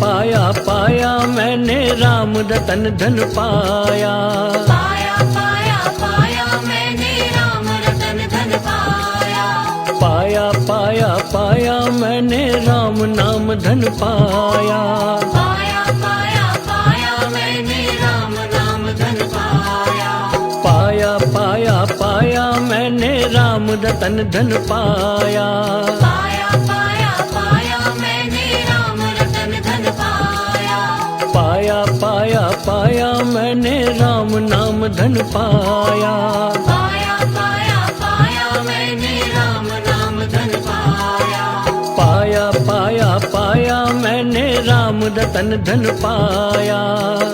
पाया पाया मैंने राम रतन धन पाया। पाया पाया पाया मैंने राम रतन धन पाया। पाया पाया पाया मैंने राम नाम धन पाया। पाया पाया पाया मैंने राम नाम धन पाया। पाया पाया पाया मैंने राम रतन धन पाया। पाया पाया पाया मैंने राम रतन धन पाया। पाया पाया पाया मैंने राम नाम धन पाया। पाया पाया पाया मैंने राम नाम धन पाया। पाया पाया पाया मैंने राम रतन धन पाया।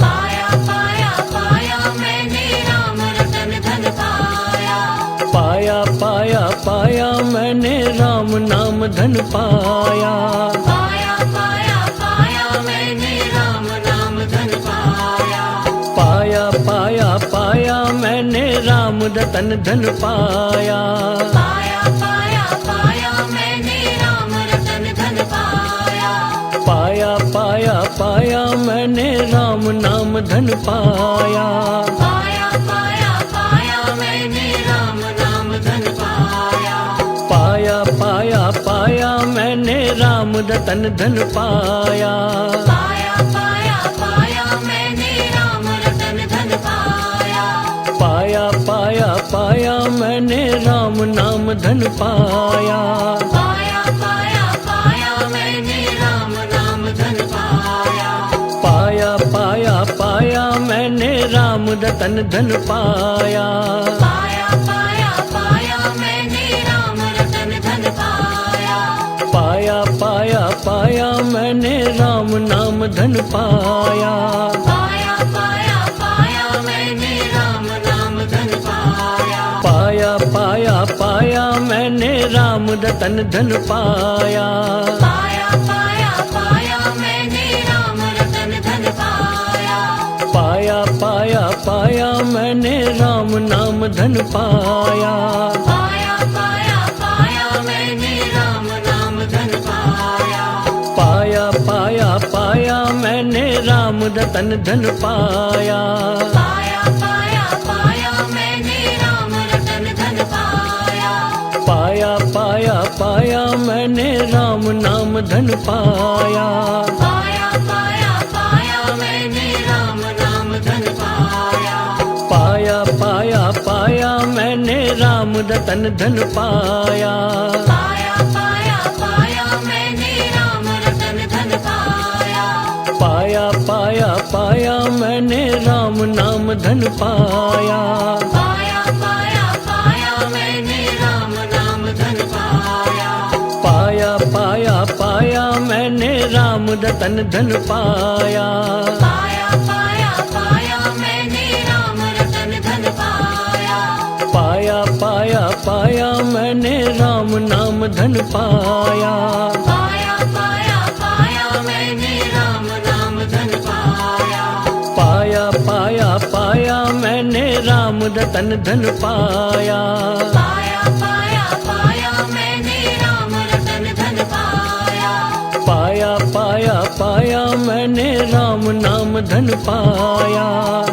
पाया पाया पाया मैंने राम रतन धन पाया। पाया पाया पाया मैंने राम नाम धन पाया। पाया पाया पाया मैंने राम नाम धन पाया। पाया पाया पाया मैंने राम रतन धन पाया। पाया पाया पाया मैंने राम रतन धन पाया। पाया पाया पाया मैंने राम नाम धन पाया। पाया पाया पाया मैंने राम नाम धन पाया। पाया पाया पाया मैंने राम रतन धन पाया। पाया पाया पाया मैंने राम रतन धन पाया। पाया पाया पाया मैंने राम नाम धन पाया। पाया पाया पाया मैंने राम नाम धन पाया। पाया पाया पाया मैंने राम रतन धन पाया। पाया पाया पाया मैंने राम रतन धन पाया। पाया पाया पाया मैंने राम नाम धन पाया। पाया पाया पाया मैंने राम नाम धन पाया। पाया पाया पाया मैंने राम रतन धन पाया। पाया पाया पाया मैंने राम रतन धन पाया। पाया पाया पाया मैंने राम नाम धन पाया। पाया पाया पाया मैंने राम नाम धन पाया। पाया पाया पाया मैंने राम रतन धन पाया। पाया पाया पाया मैंने राम रतन धन पाया। पाया पाया पाया मैंने राम नाम धन पाया। पाया पाया पाया मैंने राम नाम धन पाया। पाया पाया पाया मैंने राम रतन धन पाया। पाया पाया पाया मैंने राम रतन धन पाया। पाया पाया पाया मैंने राम नाम धन पाया। पाया पाया पाया मैंने राम नाम धन पाया। पाया पाया पाया मैंने राम रतन धन पाया। पाया पाया पाया मैंने राम रतन धन पाया। पाया पाया पाया मैंने राम नाम धन पाया। पाया पाया पाया मैंने राम नाम धन पाया। पाया पाया पाया मैंने राम रतन धन पाया। पाया पाया पाया मैंने राम रतन धन पाया। पाया पाया पाया मैंने राम नाम धन पाया।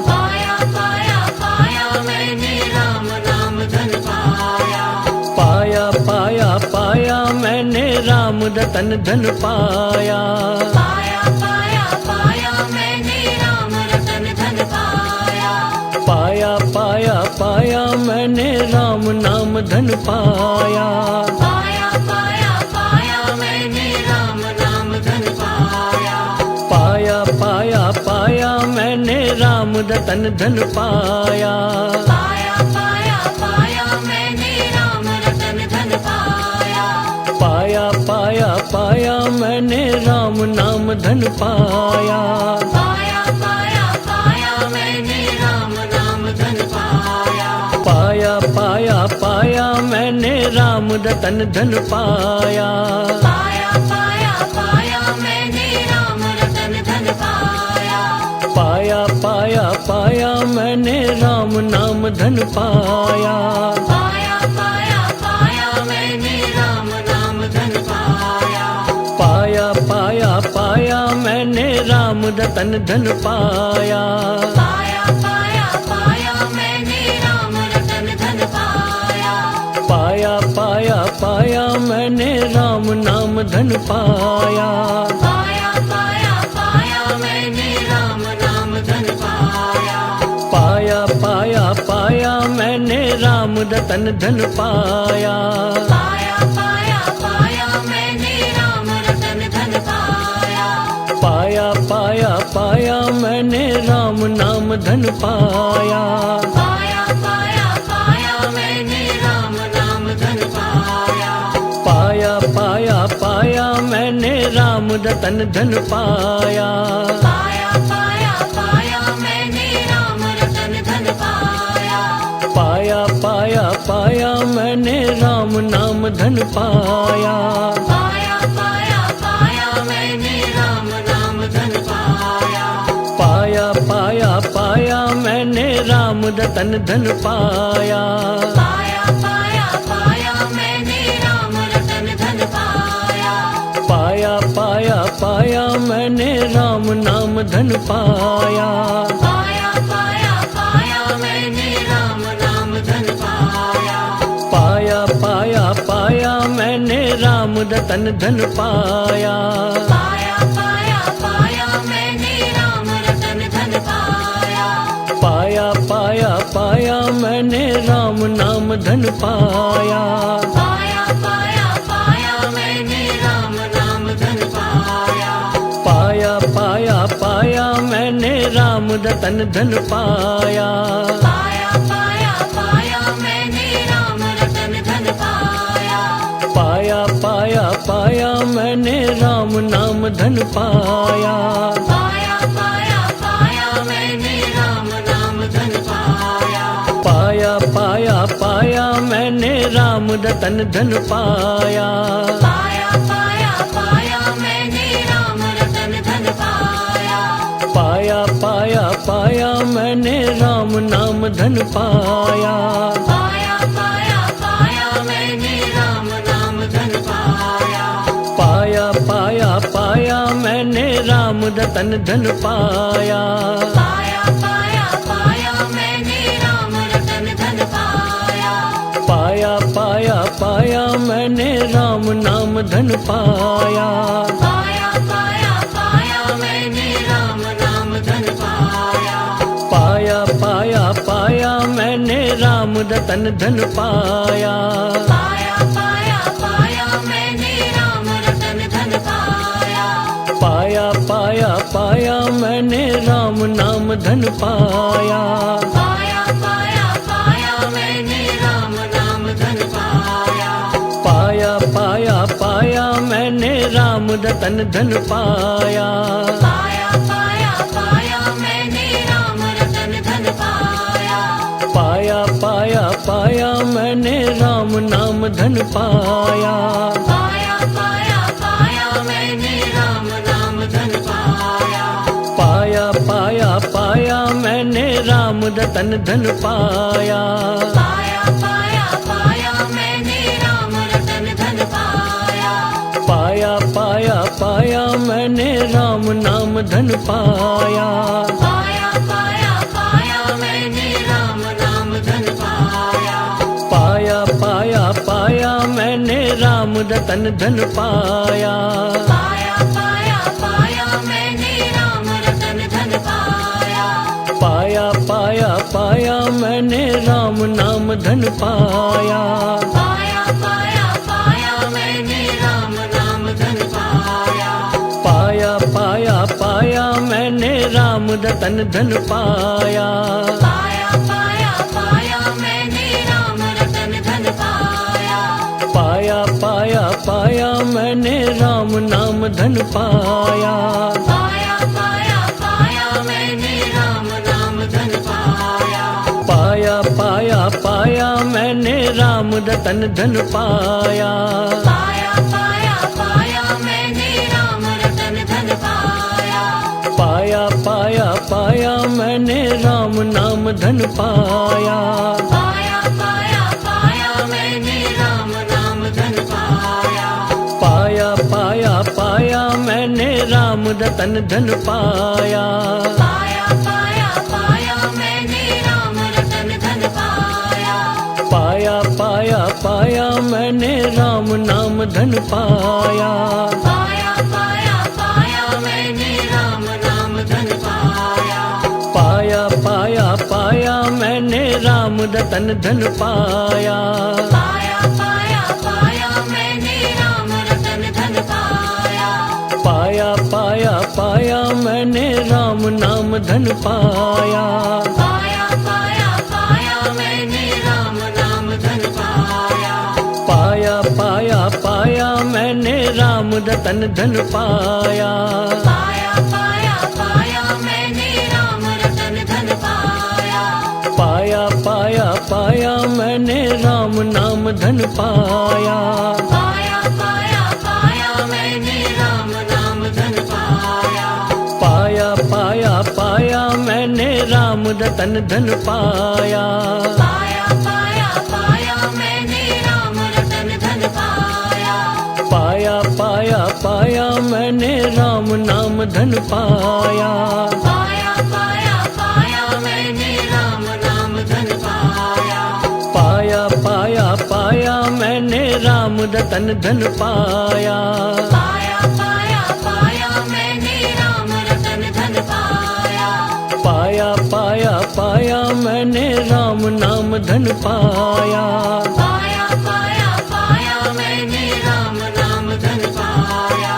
पाया पाया पाया मैंने राम नाम धन पाया। पाया पाया पाया मैंने राम रतन धन पाया। पाया पाया पाया मैंने राम रतन धन पाया। पाया पाया पाया मैंने राम नाम धन पाया। पाया पाया पाया मैंने राम नाम धन पाया। पाया पाया पाया मैंने राम रतन धन पाया। पाया पाया पाया मैंने राम रतन धन पाया। पाया पाया पाया मैंने राम नाम धन पाया। पाया पाया पाया मैंने राम नाम धन पाया। पाया पाया पाया मैंने राम रतन धन पाया। पाया पाया पाया मैंने राम रतन धन पाया। पाया पाया पाया मैंने राम नाम धन पाया। पाया पाया पाया मैंने राम नाम धन पाया। पाया पाया पाया मैंने राम रतन धन पाया। पाया पाया पाया मैंने राम रतन धन पाया। पाया पाया पाया मैंने राम नाम धन पाया। पाया पाया पाया मैंने राम नाम धन पाया। पाया पाया पाया मैंने राम रतन धन पाया। पाया पाया पाया मैंने राम रतन धन पाया। पाया पाया पाया मैंने राम नाम धन पाया। पाया पाया पाया मैंने राम नाम धन पाया। पाया पाया पाया मैंने राम रतन धन पाया। पाया पाया पाया मैंने राम रतन धन पाया। पाया पाया पाया मैंने राम नाम धन पाया। पाया पाया पाया मैंने राम नाम धन पाया। पाया पाया पाया मैंने राम रतन धन पाया। पाया पाया पाया मैंने राम रतन धन पाया। पाया पाया पाया मैंने राम नाम धन पाया। पाया पाया पाया मैंने राम नाम धन पाया। पाया पाया पाया मैंने राम रतन धन पाया। पाया पाया पाया मैंने राम रतन धन पाया। पाया पाया पाया मैंने राम नाम धन पाया। पाया पाया पाया मैंने राम नाम धन पाया। पाया पाया पाया मैंने राम रतन धन पाया। पाया पाया पाया मैंने राम रतन धन पाया। पाया पाया पाया मैंने राम नाम धन पाया। पाया पाया पाया मैंने राम नाम धन पाया। पाया पाया पाया मैंने राम रतन धन पाया। पाया पाया पाया मैंने राम रतन धन पाया। पाया पाया पाया मैंने राम नाम धन पाया। पाया पाया पाया मैंने राम नाम धन पाया। पाया पाया पाया मैंने राम रतन धन पाया। पाया पाया पाया मैंने राम रतन धन पाया। पाया पाया पाया मैंने राम नाम धन पाया। पाया पाया पाया मैंने राम नाम धन पाया। पाया पाया पाया मैंने राम रतन धन पाया। पाया पाया पाया मैंने राम रतन धन पाया। पाया पाया पाया मैंने राम नाम धन पाया। पाया पाया पाया मैंने राम नाम धन पाया। पाया पाया पाया मैंने राम रतन धन पाया। पाया पाया पाया मैंने राम रतन धन पाया। पाया पाया पाया मैंने राम नाम धन पाया। पाया पाया पाया मैंने राम नाम धन पाया। पाया पाया पाया मैंने राम रतन धन पाया। पाया पाया पाया मैंने राम रतन धन पाया। पाया पाया पाया मैंने राम नाम धन पाया। पाया पाया पाया मैंने राम नाम धन पाया। पाया पाया पाया मैंने राम रतन धन पाया। पाया पाया पाया मैंने राम रतन धन पाया। पाया पाया पाया मैंने राम नाम धन पाया। पाया पाया पाया मैंने राम नाम धन पाया। पाया पाया पाया मैंने राम रतन धन पाया। पाया पाया पाया मैंने राम रतन धन पाया। पाया पाया पाया मैंने राम नाम धन पाया। पाया पाया पाया मैंने राम नाम धन पाया। पाया पाया पाया मैंने राम रतन धन पाया। पाया पाया पाया मैंने राम रतन धन पाया। पाया पाया पाया मैंने राम नाम धन पाया। पाया पाया पाया मैंने राम नाम धन पाया। पाया पाया पाया मैंने राम राम रतन धन पाया। पाया पाया पाया मैंने राम रतन धन पाया। पाया पाया पाया मैंने राम नाम धन पाया। पाया पाया पाया मैंने राम नाम धन पाया। पाया पाया पाया मैंने राम रतन धन पाया। पाया पाया पाया मैंने राम रतन धन पाया। पाया पाया पाया मैंने राम नाम धन पाया। पाया पाया पाया मैंने राम नाम धन पाया। पाया पाया पाया मैंने राम रतन धन पाया। पाया पाया पाया मैंने राम रतन धन पाया। पाया पाया पाया मैंने राम नाम धन पाया। पाया पाया पाया मैंने राम नाम धन पाया। पाया पाया पाया मैंने राम रतन धन पाया। पाया पाया पाया मैंने राम रतन धन पाया। पाया पाया पाया मैंने राम नाम धन पाया। पाया पाया पाया मैंने राम नाम धन पाया। पाया पाया पाया मैंने राम रतन धन पाया। पाया पाया पाया मैंने राम रतन धन पाया। पाया पाया पाया मैंने राम नाम धन पाया। पाया पाया पाया मैंने राम नाम धन पाया।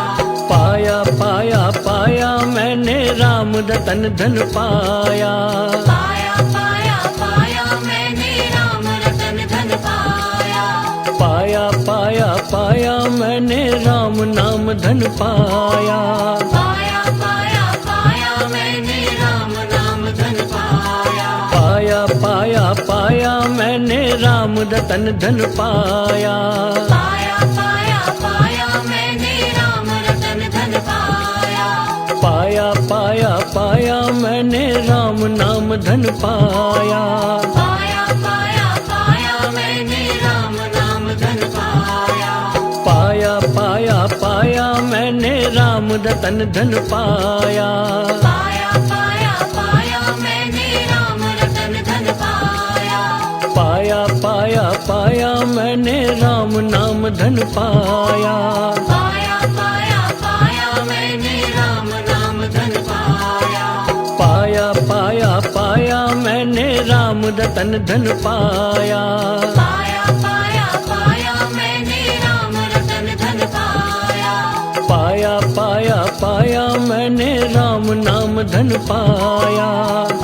पाया पाया पाया मैंने राम रतन धन पाया। पाया पाया पाया मैंने राम रतन धन पाया। पाया पाया पाया मैंने राम नाम धन पाया। पाया पाया पाया मैंने राम नाम धन पाया। पाया पाया पाया मैंने राम रतन धन पाया। पाया पाया पाया मैंने राम रतन धन पाया। पाया पाया पाया मैंने राम नाम धन पाया। पाया पाया पाया मैंने राम नाम धन पाया। पाया पाया पाया मैंने राम रतन धन पाया। पाया पाया पाया मैंने राम रतन धन पाया। पाया पाया पाया मैंने राम नाम धन पाया। पाया पाया पाया मैंने राम नाम धन पाया। पाया पाया पाया मैंने राम रतन धन पाया। पाया पाया पाया मैंने राम रतन धन पाया। पाया पाया पाया मैंने राम नाम धन पाया।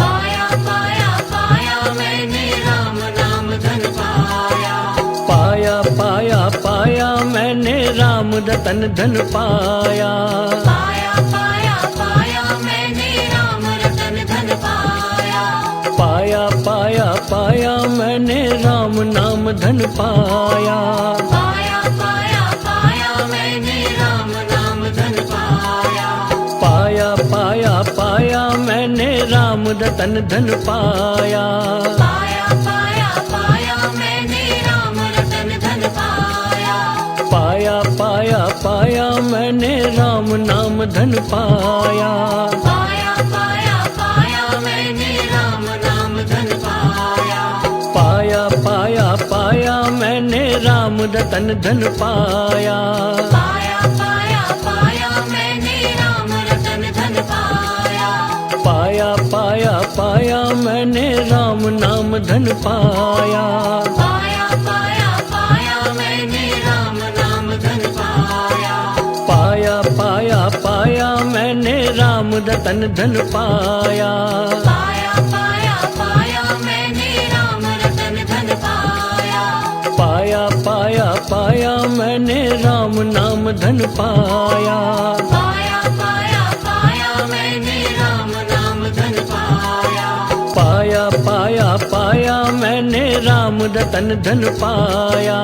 पाया पाया पाया मैंने राम नाम धन पाया। पाया पाया पाया मैंने राम रतन धन पाया। पाया पाया पाया मैंने राम रतन धन पाया। पाया पाया पाया मैंने राम नाम धन पाया। पाया पाया पाया मैंने राम नाम धन पाया। पाया पाया पाया मैंने राम रतन धन पाया। पाया पाया पाया मैंने राम रतन धन पाया। पाया पाया पाया मैंने राम नाम धन पाया। पाया पाया पाया मैंने राम नाम धन पाया। पाया पाया पाया मैंने राम रतन धन पाया। पाया पाया पाया मैंने राम रतन धन पाया। पाया पाया पाया मैंने राम नाम धन पाया। पाया पाया पाया मैंने राम नाम धन पाया। पाया पाया पाया मैंने राम रतन धन पाया। पाया पाया पाया मैंने राम रतन धन पाया। पाया पाया पाया मैंने राम नाम धन पाया। पाया पाया पाया मैंने राम नाम धन पाया। पाया पाया पाया मैंने राम रतन धन पाया।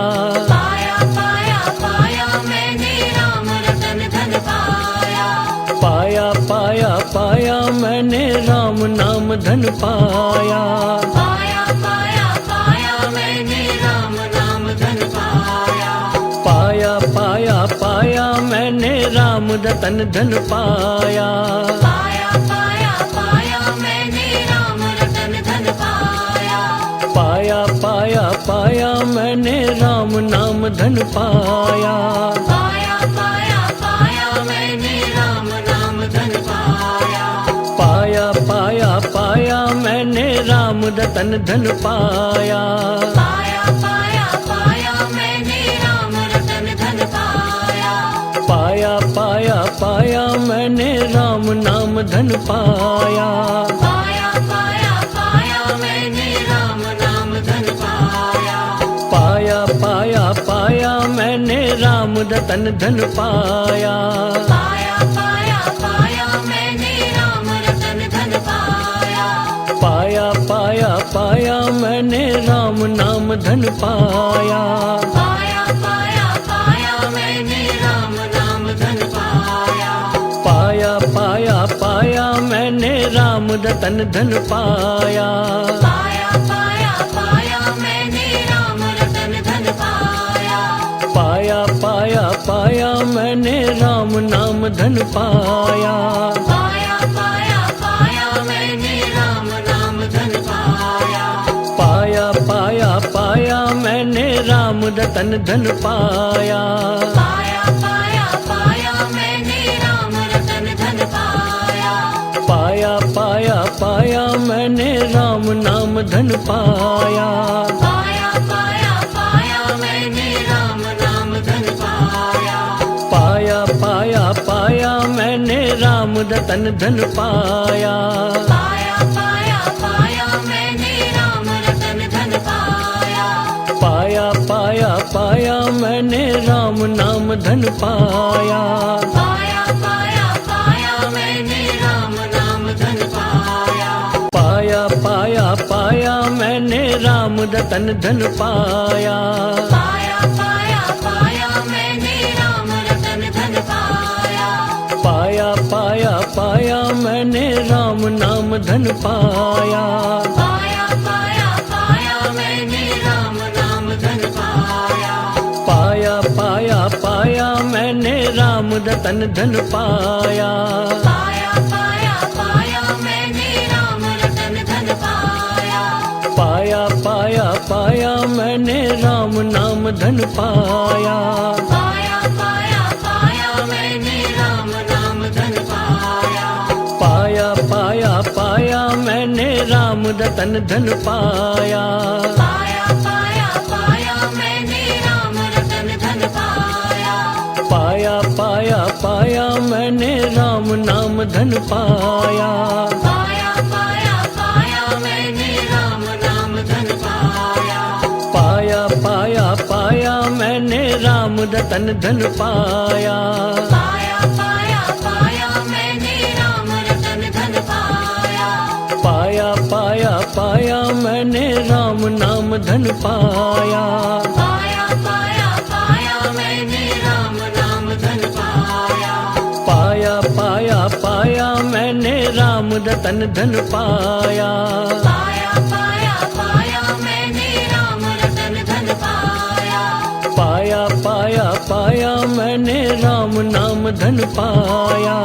पाया पाया पाया मैंने राम रतन धन पाया। पाया पाया पाया मैंने राम नाम धन पाया। पाया पाया पाया मैंने राम नाम धन पाया। पाया पाया पाया मैंने राम रतन धन पाया। पाया पाया पाया मैंने राम रतन धन पाया। पाया पाया पाया मैंने राम नाम धन पाया। पाया पाया पाया मैंने राम नाम धन पाया। पाया पाया पाया मैंने राम रतन धन पाया। पाया पाया पाया मैंने राम रतन धन पाया। पाया पाया पाया मैंने राम नाम धन पाया। पाया पाया पाया मैंने राम नाम धन पाया। पाया पाया पाया मैंने राम रतन धन पाया। पाया पाया पाया मैंने राम रतन धन पाया। पाया पाया पाया मैंने राम नाम धन पाया। पाया पाया पाया मैंने राम नाम धन पाया। पाया पाया पाया मैंने राम रतन धन पाया। पाया पाया पाया मैंने राम रतन धन पाया। पाया पाया पाया मैंने राम नाम धन पाया। पाया पाया पाया मैंने राम नाम धन पाया। पाया पाया पाया मैंने राम रतन धन पाया। पाया पाया पाया मैंने राम रतन धन पाया। पाया पाया पाया मैंने राम नाम धन पाया। पाया पाया पाया मैंने राम नाम धन पाया। पाया पाया पाया मैंने राम रतन धन पाया। पाया पाया पाया मैंने राम रतन धन पाया। पाया पाया पाया मैंने राम नाम धन पाया। पाया पाया पाया मैंने राम नाम धन पाया। पाया पाया पाया मैंने राम रतन धन पाया। पाया पाया पाया मैंने राम रतन धन पाया। पाया पाया पाया मैंने राम नाम धन पाया। पाया पाया पाया मैंने राम नाम धन पाया। पाया पाया पाया मैंने राम रतन धन पाया। पाया पाया पाया मैंने राम रतन धन पाया। पाया पाया पाया मैंने राम नाम धन पाया। पाया पाया पाया मैंने राम नाम धन पाया। पाया पाया पाया मैंने राम रतन धन पाया। पाया पाया पाया मैंने राम रतन धन पाया। पाया पाया पाया मैंने राम नाम धन पाया। पाया पाया पाया मैंने राम नाम धन पाया। पाया पाया पाया मैंने राम रतन धन पाया। पाया पाया पाया मैंने राम रतन धन पाया। पाया पाया पाया मैंने राम नाम धन पाया। पाया पाया पाया मैंने राम नाम धन पाया। पाया पाया पाया मैंने राम रतन धन पाया। पाया पाया पाया मैंने राम रतन धन पाया। पाया पाया पाया मैंने राम नाम धन पाया।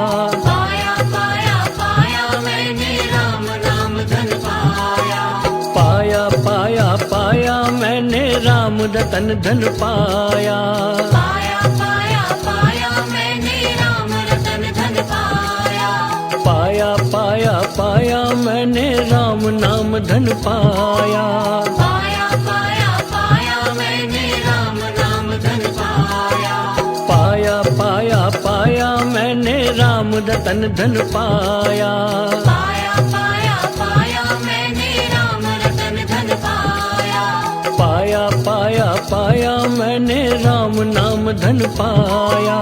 पाया पाया पाया मैंने राम नाम धन पाया। पाया पाया पाया मैंने राम रतन धन पाया। पाया पाया पाया मैंने राम रतन धन पाया। पाया पाया पाया मैंने राम नाम धन पाया। पाया पाया पाया मैंने राम नाम धन पाया। पाया पाया पाया मैंने राम रतन धन पाया। पाया पाया पाया मैंने राम रतन धन पाया। पाया पाया पाया मैंने राम नाम धन पाया।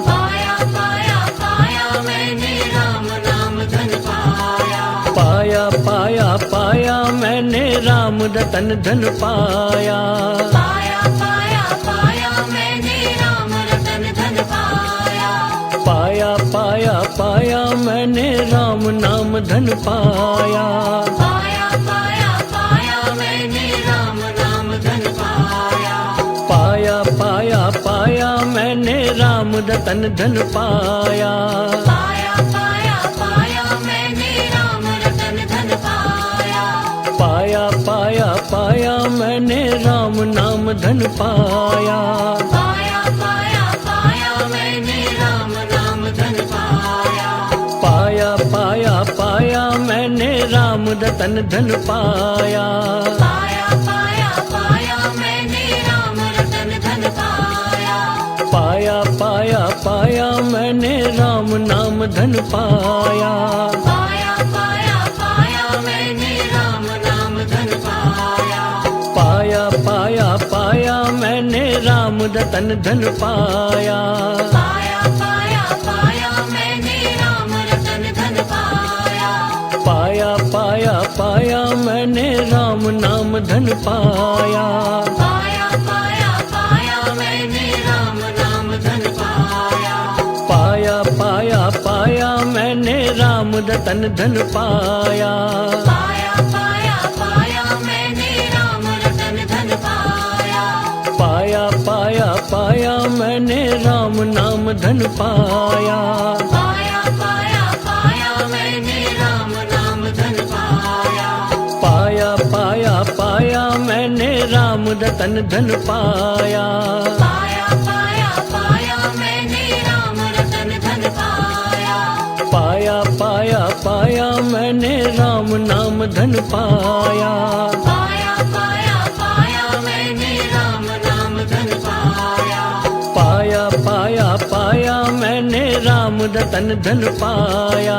पाया पाया पाया मैंने राम नाम धन पाया। पाया पाया पाया मैंने राम रतन धन पाया। पाया पाया पाया मैंने राम रतन धन पाया। पाया पाया पाया मैंने राम नाम धन पाया। पाया पाया पाया मैंने राम नाम धन पाया। पाया पाया पाया पाया मैंने राम रतन धन पाया। पाया पाया पाया मैंने राम रतन धन पाया। पाया पाया पाया मैंने राम नाम धन पाया। पाया पाया पाया मैंने राम नाम धन पाया। पाया पाया पाया मैंने राम रतन धन पाया। पाया पाया पाया मैंने राम रतन धन पाया। पाया पाया पाया मैंने राम नाम धन पाया। पाया पाया पाया मैंने राम नाम धन पाया। पाया पाया पाया मैंने राम रतन धन पाया। पाया पाया पाया मैंने राम रतन धन पाया। पाया पाया पाया मैंने राम नाम धन पाया। पाया पाया पाया मैंने राम नाम धन पाया। पाया पाया पाया मैंने राम रतन धन पाया। पाया पाया पाया मैंने राम रतन धन पाया। पाया पाया पाया मैंने राम नाम धन पाया। पाया पाया पाया मैंने राम नाम धन पाया। पाया पाया पाया मैंने राम रतन धन पाया। पाया पाया पाया मैंने राम रतन धन पाया। पाया पाया पाया मैंने राम नाम धन पाया। पाया पाया पाया मैंने राम नाम धन पाया। पाया पाया पाया मैंने राम रतन धन पाया।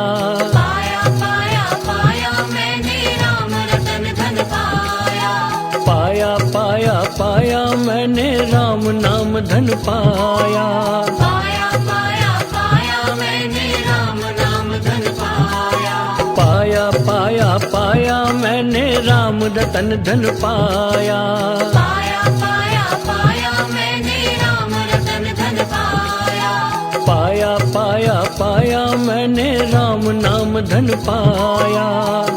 पाया पाया पाया मैंने राम रतन धन पाया। पाया पाया पाया मैंने राम नाम धन पाया। पाया पाया पाया मैंने राम नाम धन पाया। पाया पाया पाया मैंने राम रतन धन पाया। पाया पाया पाया मैंने राम रतन धन पाया। पाया पाया पाया मैंने राम नाम धन पाया।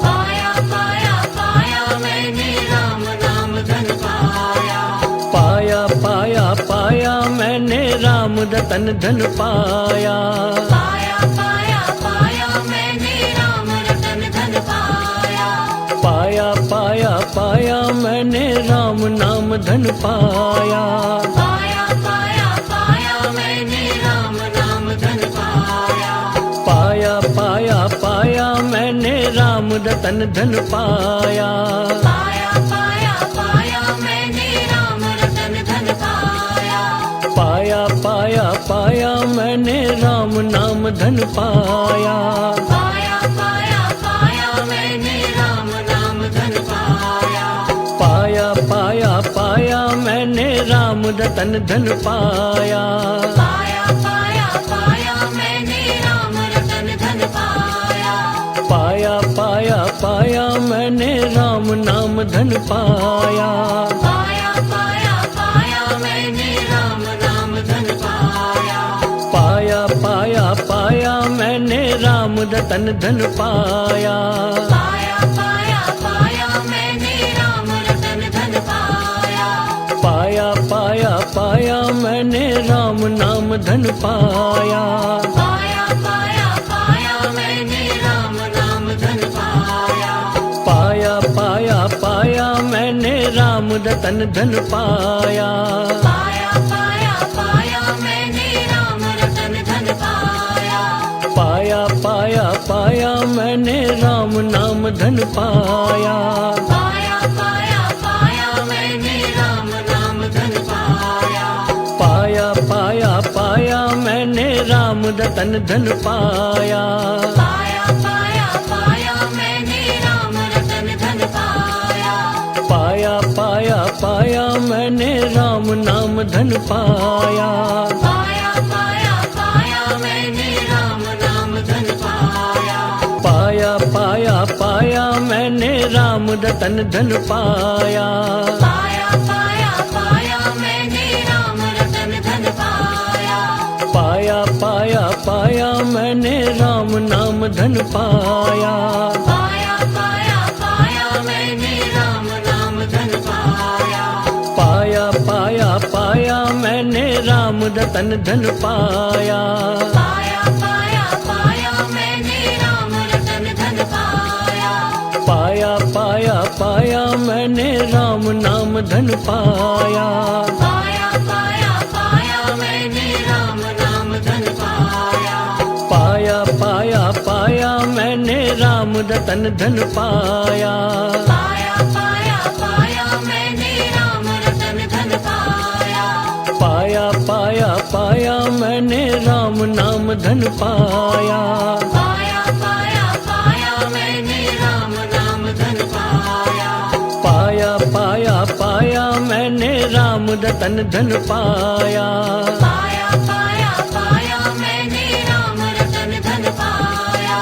पाया पाया पाया मैंने राम नाम धन पाया। पाया पाया पाया मैंने राम रतन धन पाया। पाया पाया पाया मैंने राम रतन धन पाया। पाया पाया पाया मैंने राम नाम धन पाया। पाया पाया पाया मैंने राम नाम धन पाया। पाया पाया पाया मैंने राम रतन धन पाया। पाया पाया पाया मैंने राम रतन धन पाया। पाया पाया पाया मैंने राम नाम धन पाया। पाया पाया पाया मैंने राम नाम धन पाया। पाया पाया पाया मैंने राम रतन धन पाया। पाया पाया पाया मैंने राम रतन धन पाया। पाया पाया पाया मैंने राम नाम धन पाया। पाया पाया पाया मैंने राम नाम धन पाया। पाया पाया पाया मैंने राम रतन धन पाया। पाया पाया पाया मैंने राम रतन धन पाया। पाया पाया पाया मैंने राम नाम धन पाया। पाया पाया पाया मैंने राम नाम धन पाया। पाया पाया पाया मैंने राम रतन धन पाया। पाया पाया पाया मैंने राम रतन धन पाया। पाया पाया पाया मैंने राम नाम धन पाया। पाया पाया पाया मैंने राम नाम धन पाया। पाया पाया पाया मैंने राम रतन धन पाया। पाया पाया पाया मैंने राम रतन धन पाया। पाया पाया पाया मैंने राम नाम धन पाया। पाया पाया पाया मैंने राम नाम धन पाया। पाया पाया पाया मैंने राम रतन धन पाया। पाया पाया पाया मैंने राम रतन धन पाया। पाया पाया पाया मैंने राम नाम धन पाया। पाया पाया पाया मैंने राम नाम धन पाया। पाया पाया पाया मैंने मैंने राम रतन धन पाया। पाया पाया पाया मैंने राम रतन धन पाया। पाया पाया पाया मैंने राम नाम धन पाया। पाया पाया पाया मैंने राम नाम धन पाया। पाया पाया पाया मैंने राम रतन धन पाया। पाया पाया पाया मैंने राम रतन धन पाया। पाया पाया पाया मैंने राम नाम धन पाया। पाया पाया पाया मैंने राम नाम धन पाया। पाया पाया पाया मैंने राम रतन धन पाया। पाया पाया पाया मैंने राम रतन धन पाया।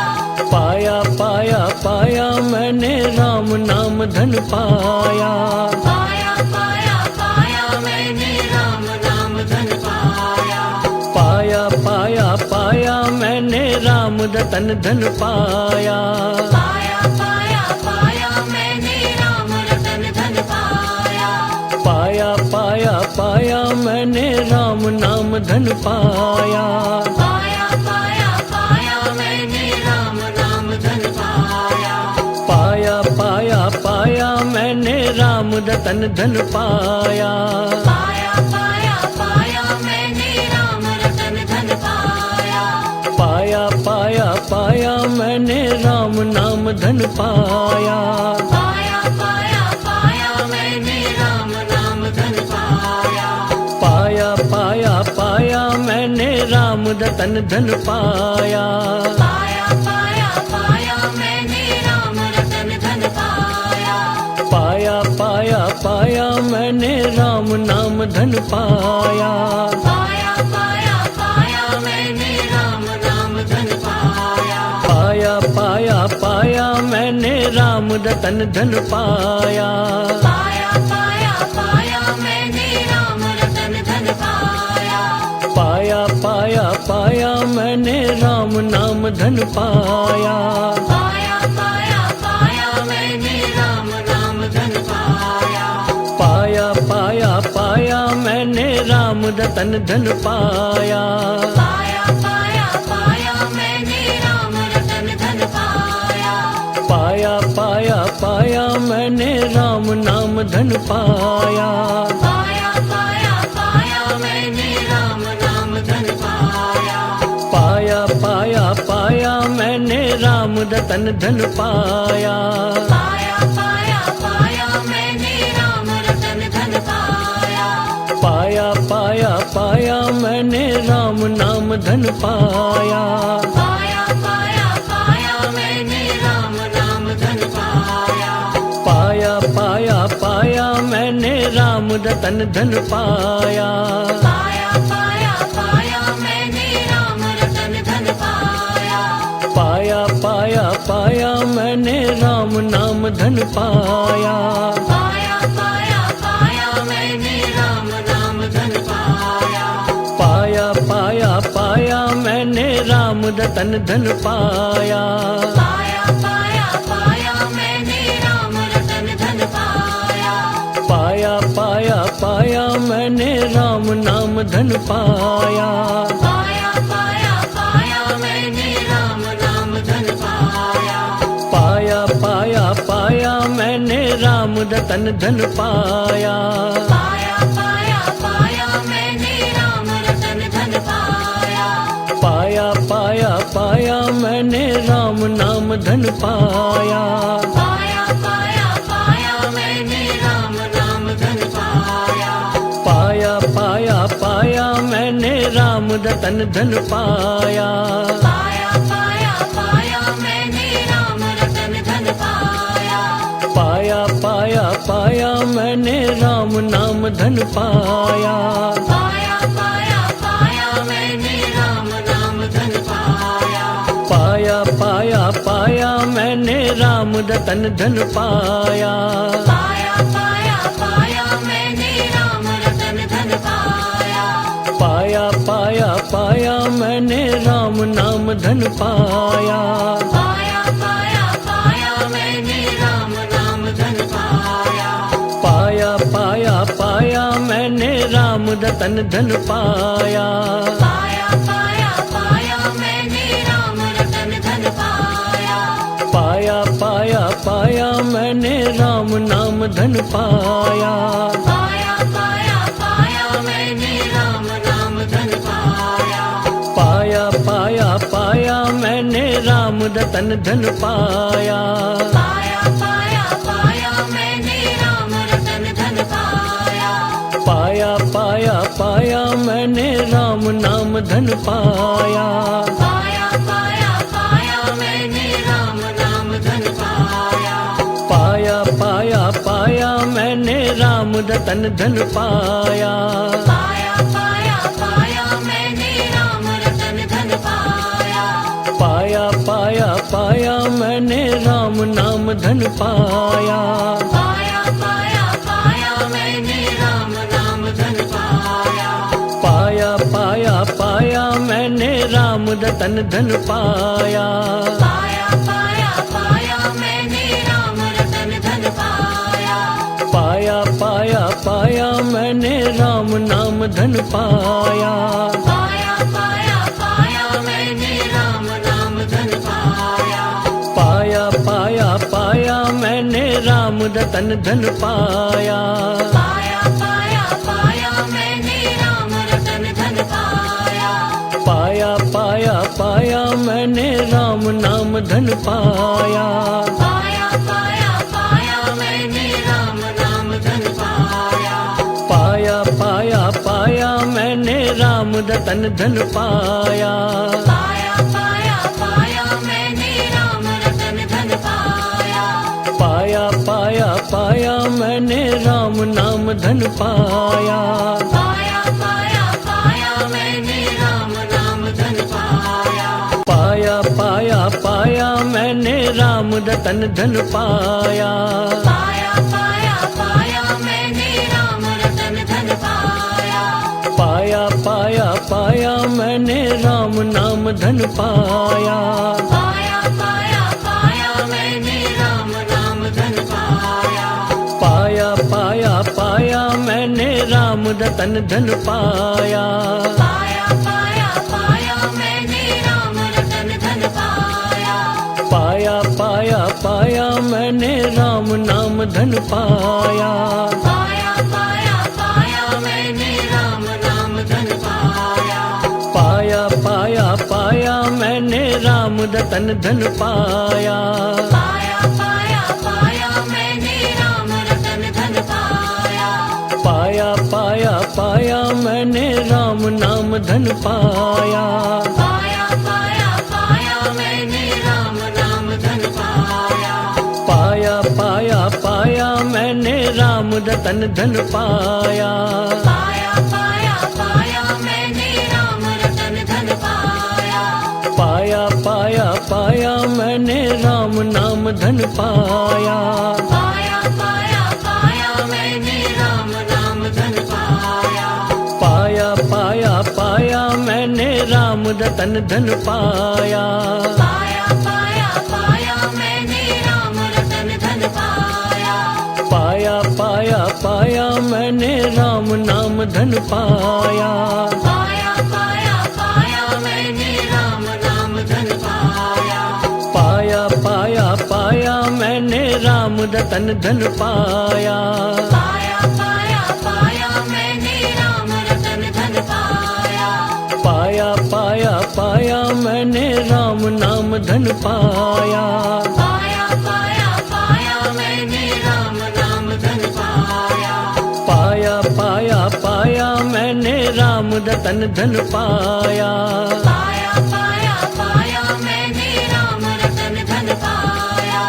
पाया पाया पाया मैंने राम नाम धन पाया। पाया पाया पाया मैंने राम नाम धन पाया। पाया पाया पाया मैंने राम रतन धन पाया। पाया पाया पाया मैंने राम रतन धन पाया। पाया पाया पाया मैंने राम नाम धन पाया। पाया पाया पाया मैंने राम नाम धन पाया। पाया पाया पाया मैंने राम रतन धन पाया। पाया पाया पाया मैंने राम रतन धन पाया। पाया पाया पाया मैंने राम नाम धन पाया। पाया पाया पाया मैंने राम नाम धन पाया। पाया पाया पाया मैंने राम रतन धन पाया। पाया पाया पाया मैंने राम रतन धन पाया। पाया पाया पाया मैंने राम नाम धन पाया। पाया पाया पाया मैंने राम नाम धन पाया। पाया पाया पाया मैंने राम रतन धन पाया। पाया पाया पाया मैंने राम रतन धन पाया। पाया पाया पाया मैंने राम नाम धन पाया। पाया पाया पाया मैंने राम नाम धन पाया। पाया पाया पाया मैंने राम रतन धन पाया। पाया पाया पाया मैंने राम रतन धन पाया। पाया पाया पाया मैंने राम नाम धन पाया। पाया पाया पाया मैंने राम नाम धन पाया। पाया पाया पाया मैंने राम रतन धन पाया। पाया पाया पाया मैंने राम रतन धन पाया। पाया पाया पाया मैंने राम नाम धन पाया। पाया पाया पाया मैंने राम नाम धन पाया। पाया पाया पाया मैंने राम रतन धन पाया। पाया पाया पाया मैंने राम रतन धन पाया। पाया पाया पाया मैंने राम नाम धन पाया। पाया पाया पाया मैंने राम नाम धन पाया। पाया पाया पाया मैंने राम रतन धन पाया। पाया पाया पाया मैंने राम रतन धन पाया। पाया पाया पाया मैंने राम नाम धन पाया। पाया पाया पाया मैंने राम नाम धन पाया। पाया पाया पाया मैंने राम रतन धन पाया। पाया पाया पाया मैंने राम रतन धन पाया। पाया पाया पाया मैंने राम नाम धन पाया। पाया पाया पाया मैंने राम नाम धन पाया। पाया पाया पाया मैंने राम रतन धन पाया। पाया पाया पाया मैंने राम रतन धन पाया। पाया पाया पाया मैंने राम नाम धन पाया। पाया पाया पाया मैंने राम नाम धन पाया। पाया पाया पाया मैंने राम रतन धन पाया। पाया पाया पाया मैंने राम रतन धन पाया। पाया पाया पाया मैंने राम नाम धन पाया। पाया पाया पाया मैंने राम नाम धन पाया। पाया पाया पाया मैंने राम रतन धन पाया। पाया पाया पाया मैंने राम रतन धन पाया। पाया पाया पाया मैंने राम नाम धन पाया। पाया पाया पाया मैंने राम नाम धन पाया। पाया पाया पाया मैंने राम रतन धन पाया। पाया पाया पाया मैंने राम रतन धन पाया। पाया पाया पाया मैंने राम नाम धन पाया। पाया पाया पाया मैंने राम नाम धन पाया। पाया पाया पाया मैंने राम रतन धन पाया। पाया पाया पाया मैंने राम रतन धन पाया। पाया पाया पाया मैंने राम नाम धन पाया। पाया पाया पाया मैंने राम नाम धन पाया। पाया पाया पाया मैंने राम रतन धन पाया। पाया पाया पाया मैंने राम रतन धन पाया। पाया पाया पाया मैंने राम नाम धन पाया। पाया पाया पाया मैंने राम नाम धन पाया। पाया पाया पाया मैंने राम रतन धन पाया। पाया पाया पाया मैंने राम रतन धन पाया। पाया पाया पाया मैंने राम नाम धन पाया। पाया पाया पाया मैंने राम नाम धन पाया। पाया पाया पाया मैंने राम रतन धन पाया। पाया पाया पाया मैंने राम रतन धन पाया। पाया पाया पाया मैंने राम नाम धन पाया। पाया पाया पाया मैंने राम नाम धन पाया। पाया पाया पाया मैंने राम रतन धन पाया। पाया पाया पाया मैंने राम रतन धन पाया। पाया पाया पाया मैंने राम नाम धन पाया। पाया पाया पाया मैंने राम नाम धन पाया। पाया पाया पाया मैंने राम रतन धन पाया। पाया पाया पाया मैंने राम रतन धन पाया। पाया पाया पाया मैंने राम नाम धन पाया। पाया पाया पाया मैंने राम नाम धन पाया। पाया पाया पाया मैंने राम रतन धन पाया। पाया पाया पाया मैंने राम रतन धन पाया। पाया पाया पाया मैंने राम नाम धन पाया। पाया पाया पाया मैंने राम नाम धन पाया। पाया पाया पाया मैंने राम रतन धन पाया। पाया पाया पाया मैंने राम रतन धन पाया। पाया पाया पाया मैंने राम नाम धन पाया। पाया पाया पाया मैंने राम नाम धन पाया। पाया पाया पाया मैंने राम रतन धन पाया। पाया पाया पाया मैंने राम रतन धन पाया। पाया पाया पाया मैंने राम नाम धन पाया। पाया पाया पाया मैंने राम नाम धन पाया। पाया पाया पाया मैंने राम रतन धन पाया। पाया पाया पाया मैंने राम रतन धन पाया। पाया पाया पाया मैंने राम नाम धन पाया। पाया पाया पाया मैंने राम नाम धन पाया। पाया पाया पाया मैंने राम रतन धन पाया। पाया पाया पाया मैंने राम रतन धन पाया।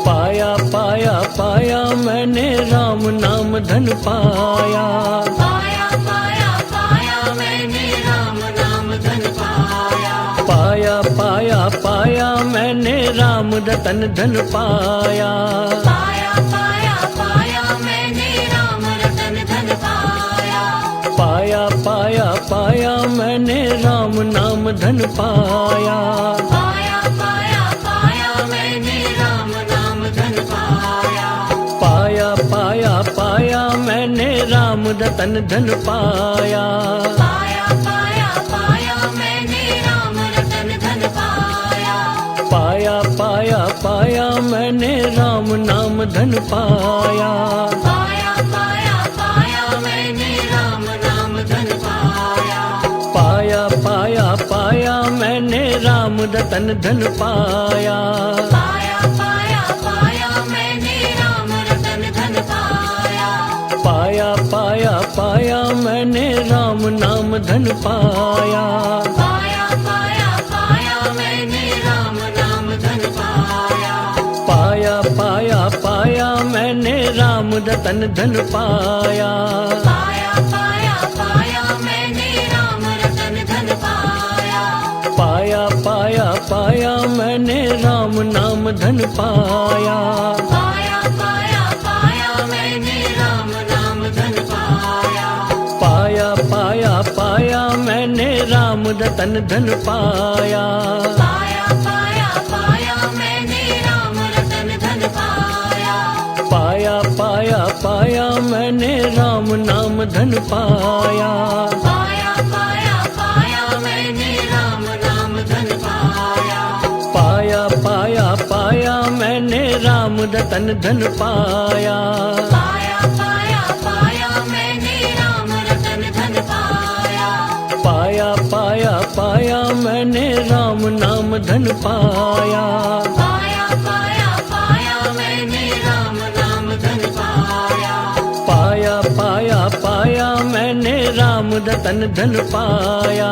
पाया पाया पाया मैंने राम नाम धन पाया। पाया पाया पाया मैंने राम नाम धन पाया। पाया पाया पाया मैंने राम रतन धन पाया। पाया पाया पाया मैंने राम रतन धन पाया। पाया पाया पाया मैंने राम नाम धन पाया। पाया पाया पाया मैंने राम नाम धन पाया। पाया पाया पाया मैंने राम रतन धन पाया। पाया पाया पाया मैंने राम रतन धन पाया। पाया पाया पाया मैंने राम नाम धन पाया। पाया पाया पाया मैंने राम नाम धन पाया। पाया पाया पाया मैंने राम रतन धन पाया। पाया पाया पाया मैंने राम रतन धन पाया। पाया पाया पाया मैंने राम नाम धन पाया। पाया पाया पाया मैंने राम नाम धन पाया। पाया पाया पाया मैंने राम रतन धन पाया। पाया पाया पाया मैंने राम रतन धन पाया। पाया पाया पाया मैंने राम नाम धन पाया। पाया पाया पाया मैंने राम नाम धन पाया। पाया पाया पाया मैंने राम रतन धन पाया। पाया पाया पाया मैंने राम रतन धन पाया। पाया पाया पाया मैंने राम नाम धन पाया। पाया पाया पाया मैंने राम नाम धन पाया। पाया पाया पाया मैंने राम रतन धन पाया। पाया पाया पाया मैंने राम रतन धन पाया। पाया पाया पाया मैंने राम नाम धन पाया। पाया पाया पाया मैंने राम नाम धन पाया। पाया पाया पाया मैंने राम रतन धन पाया।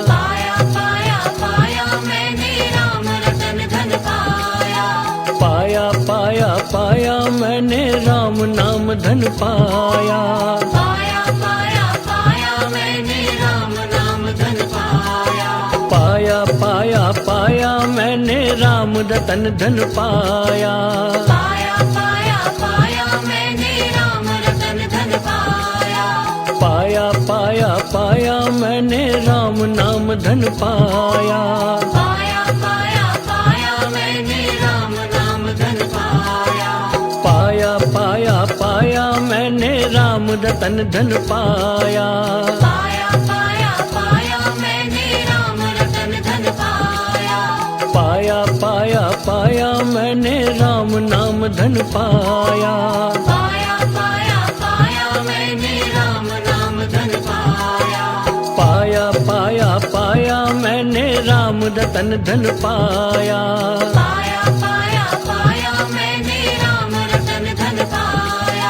पाया पाया पाया मैंने राम रतन धन पाया। पाया पाया पाया मैंने राम नाम धन पाया। पाया पाया पाया मैंने राम नाम धन पाया। पाया पाया पाया मैंने राम रतन धन पाया। पाया पाया पाया मैंने राम रतन धन पाया। पाया पाया पाया मैंने राम नाम धन पाया। पाया पाया पाया मैंने राम नाम धन पाया। पाया पाया पाया मैंने राम रतन धन पाया। पाया पाया पाया मैंने राम रतन धन पाया। पाया पाया पाया मैंने राम नाम धन पाया। पाया पाया पाया मैंने राम नाम धन पाया। पाया पाया पाया मैंने राम रतन धन पाया। पाया पाया पाया मैंने राम रतन धन पाया।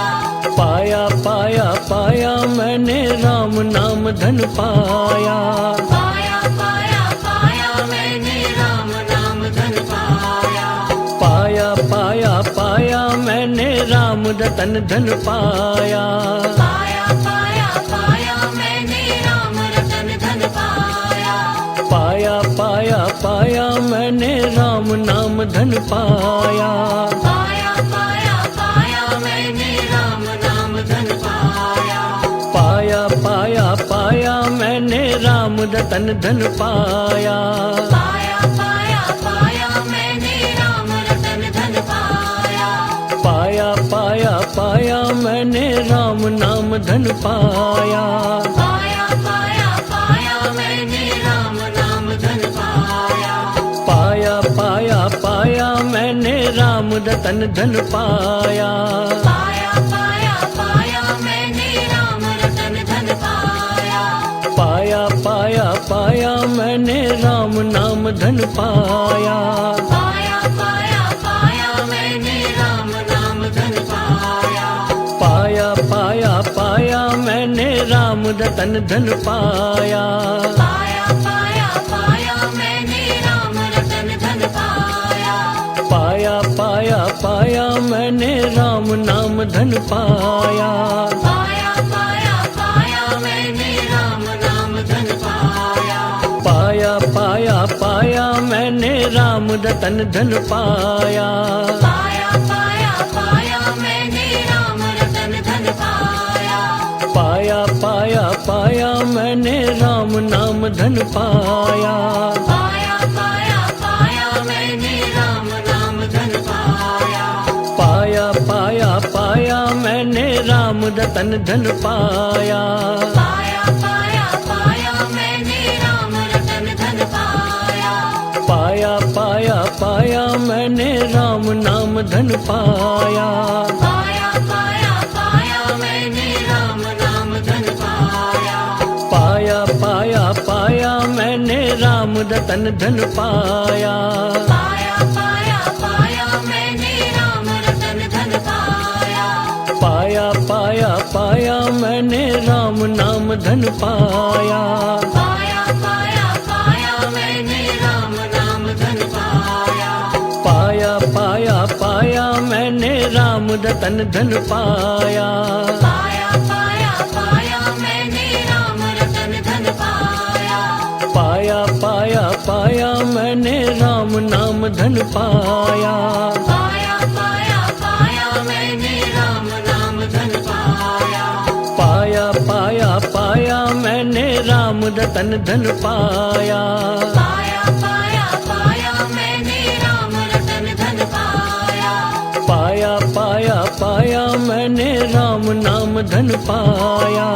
पाया पाया पाया मैंने राम नाम धन पाया। पाया पाया पाया मैंने राम नाम धन पाया। पाया पाया पाया मैंने राम रतन धन पाया। पाया पाया पाया मैंने राम रतन धन पाया। पाया पाया पाया मैंने राम नाम धन पाया। पाया पाया पाया मैंने राम नाम धन पाया। पाया पाया पाया मैंने राम रतन धन पाया। पाया पाया पाया मैंने राम रतन धन पाया। पाया पाया पाया मैंने राम नाम धन पाया। पाया पाया पाया मैंने राम नाम धन पाया। पाया पाया पाया मैंने राम रतन धन पाया। पाया पाया पाया मैंने राम रतन धन पाया। पाया पाया पाया मैंने राम नाम धन पाया। पाया पाया पाया मैंने राम नाम धन पाया। पाया पाया पाया मैंने राम रतन धन पाया। पाया पाया पाया मैंने राम रतन धन पाया। पाया पाया पाया मैंने राम नाम धन पाया। पाया पाया पाया मैंने राम नाम धन पाया। पाया पाया पाया मैंने राम रतन धन पाया। पाया पाया पाया मैंने राम रतन धन पाया। पाया पाया पाया मैंने राम नाम धन पाया। पाया पाया पाया मैंने राम नाम धन पाया। पाया पाया पाया मैंने राम रतन धन पाया। पाया पाया पाया मैंने राम रतन धन पाया। पाया पाया पाया मैंने राम नाम धन पाया। पाया पाया पाया मैंने राम नाम धन पाया। पाया पाया पाया मैंने राम रतन धन पाया। पाया पाया पाया मैंने राम रतन धन पाया। पाया पाया पाया मैंने राम नाम धन पाया। पाया पाया पाया मैंने राम नाम धन पाया। पाया पाया पाया मैंने राम रतन धन पाया। पाया पाया पाया मैंने राम रतन धन पाया। पाया पाया पाया मैंने राम नाम धन पाया। पाया पाया पाया मैंने राम नाम धन पाया। पाया पाया पाया मैंने राम रतन धन पाया। पाया पाया पाया मैंने राम रतन धन पाया। पाया पाया पाया मैंने राम नाम धन पाया।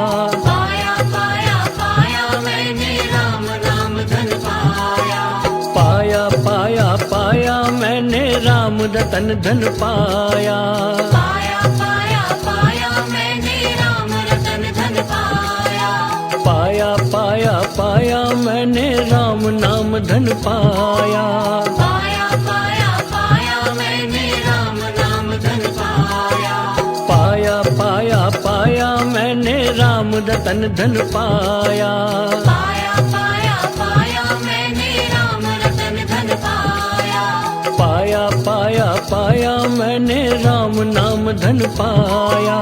पाया पाया पाया मैंने राम नाम धन पाया। पाया पाया पाया मैंने राम रतन धन पाया। पाया पाया पाया मैंने राम रतन धन पाया। पाया पाया पाया मैंने राम नाम धन पाया। पाया पाया पाया मैंने राम नाम धन पाया। पाया पाया पाया मैंने राम रतन धन पाया। पाया पाया पाया मैंने राम रतन धन पाया। पाया पाया पाया मैंने राम नाम धन पाया।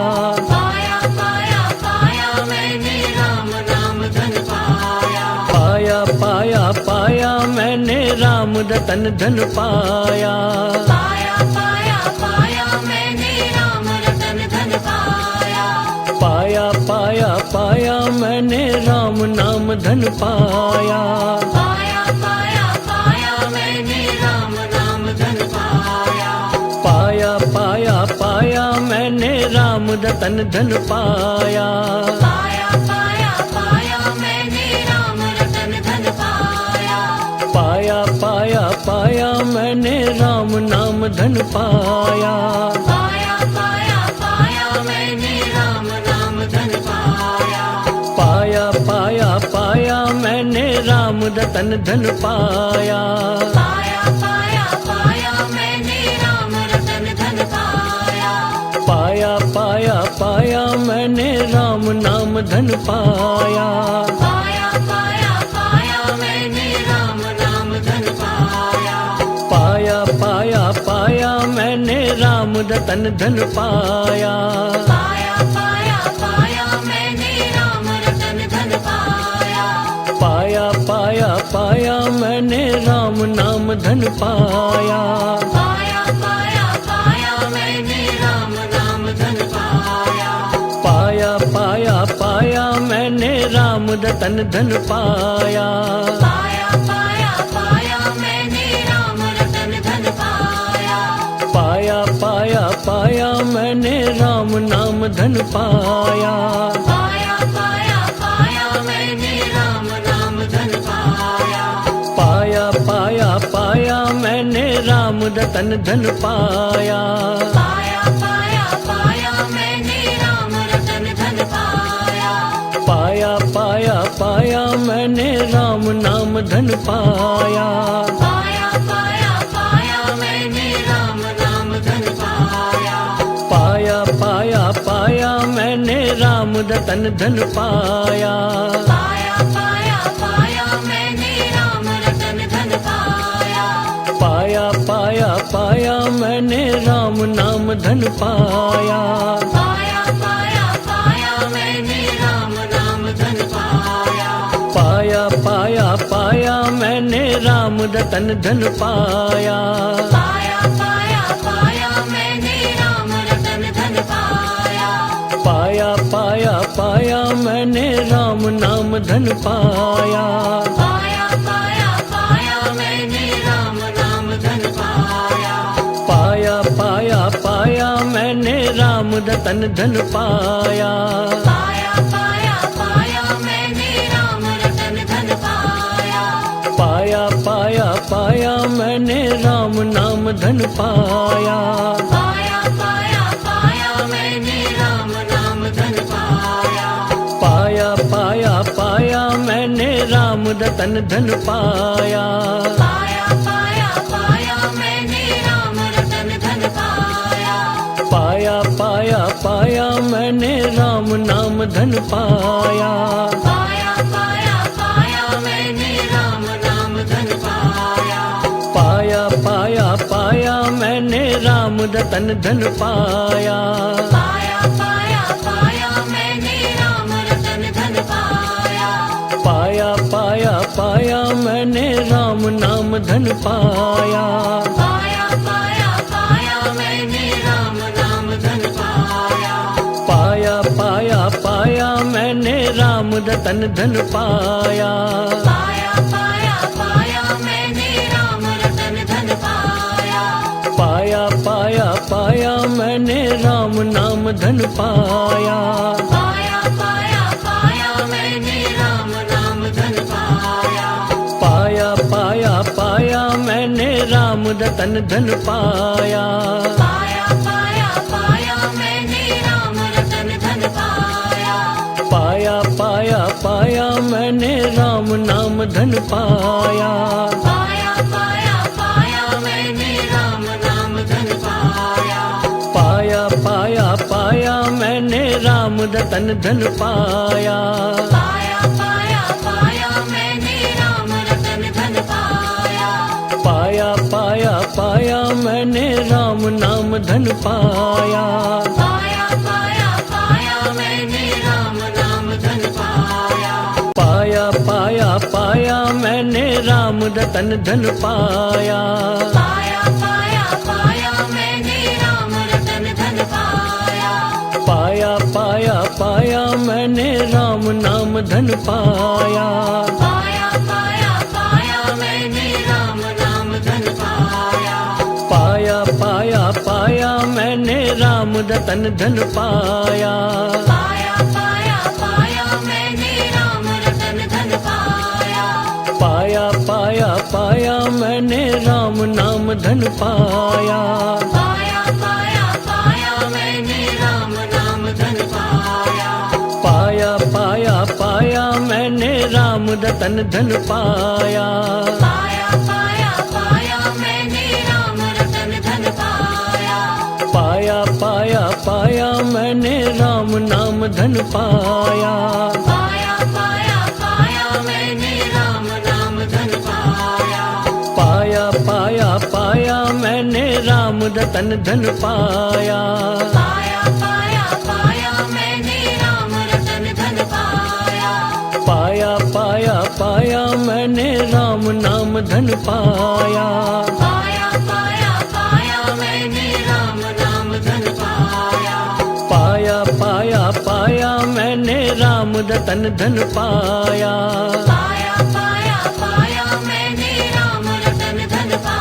पाया पाया पाया मैंने राम नाम धन पाया। पाया पाया पाया मैंने राम रतन धन पाया। पाया पाया पाया मैंने राम रतन धन पाया। पाया पाया पाया मैंने राम नाम धन पाया। पाया पाया पाया मैंने राम नाम धन पाया। पाया पाया पाया मैंने राम रतन धन पाया। पाया पाया पाया मैंने राम रतन धन पाया। पाया पाया पाया मैंने राम नाम धन पाया। पाया पाया पाया मैंने राम नाम धन पाया। पाया पाया पाया मैंने राम रतन धन पाया। पाया पाया पाया मैंने राम रतन धन पाया। पाया पाया पाया मैंने राम नाम धन पाया। पाया पाया पाया मैंने राम नाम धन पाया। पाया पाया पाया मैंने राम रतन धन पाया। पाया पाया पाया मैंने राम रतन धन पाया। पाया पाया पाया मैंने राम नाम धन पाया। पाया पाया पाया मैंने राम नाम धन पाया। पाया पाया पाया मैंने राम रतन धन पाया। पाया पाया पाया मैंने राम रतन धन पाया। पाया पाया पाया मैंने राम नाम धन पाया। पाया पाया पाया मैंने राम नाम धन पाया। पाया पाया पाया मैंने राम रतन धन पाया। पाया पाया पाया मैंने राम रतन धन पाया। पाया पाया पाया मैंने राम नाम धन पाया। पाया पाया पाया मैंने राम नाम धन पाया। पाया पाया पाया मैंने राम रतन धन पाया। पाया पाया पाया मैंने राम रतन धन पाया। पाया पाया पाया मैंने राम नाम धन पाया। पाया पाया पाया मैंने राम नाम धन पाया। पाया पाया पाया मैंने राम रतन धन पाया। पाया पाया पाया मैंने राम रतन धन पाया। पाया पाया पाया मैंने राम नाम धन पाया। पाया पाया पाया मैंने राम नाम धन पाया। पाया पाया पाया मैंने राम रतन धन पाया। पाया पाया पाया मैंने राम रतन धन पाया। पाया पाया पाया मैंने राम नाम धन पाया। पाया पाया पाया मैंने राम नाम धन पाया। पाया पाया पाया मैंने राम रतन धन पाया। पाया पाया पाया मैंने राम रतन धन पाया। पाया पाया पाया मैंने राम नाम धन पाया। पाया पाया पाया मैंने राम नाम धन पाया। पाया पाया पाया मैंने राम रतन धन पाया। पाया पाया पाया मैंने राम रतन धन पाया। पाया पाया पाया मैंने राम नाम धन पाया। पाया पाया पाया मैंने राम नाम धन पाया। पाया पाया पाया मैंने राम रतन धन पाया। पाया पाया पाया मैंने राम रतन धन पाया। पाया पाया पाया मैंने राम नाम धन पाया। पाया पाया पाया मैंने राम नाम धन पाया। पाया पाया पाया मैंने राम रतन धन पाया। पाया पाया पाया मैंने राम रतन धन पाया। पाया पाया पाया मैंने राम नाम धन पाया। पाया पाया पाया मैंने राम नाम धन पाया। पाया पाया पाया मैंने राम रतन धन पाया। पाया पाया पाया मैंने राम रतन धन पाया। पाया पाया पाया मैंने राम नाम धन पाया। पाया पाया पाया मैंने राम नाम धन पाया। पाया पाया पाया मैंने राम रतन धन पाया। पाया पाया पाया मैंने राम रतन धन पाया। पाया पाया पाया मैंने राम नाम धन पाया। पाया पाया पाया मैंने राम नाम धन पाया। पाया पाया पाया मैंने राम रतन धन पाया। पाया पाया पाया मैंने राम रतन धन पाया। पाया पाया पाया मैंने राम नाम धन पाया। पाया पाया पाया मैंने राम नाम धन पाया। पाया पाया पाया मैंने राम रतन धन पाया। पाया पाया पाया मैंने राम रतन धन पाया। पाया पाया पाया मैंने राम नाम धन पाया। पाया पाया पाया मैंने राम नाम धन पाया। पाया पाया पाया मैंने राम रतन धन पाया। पाया पाया पाया मैंने राम रतन धन पाया। पाया पाया पाया मैंने राम नाम धन पाया। पाया पाया पाया मैंने राम नाम धन पाया। पाया पाया पाया मैंने राम रतन धन पाया। पाया पाया पाया मैंने राम रतन धन पाया।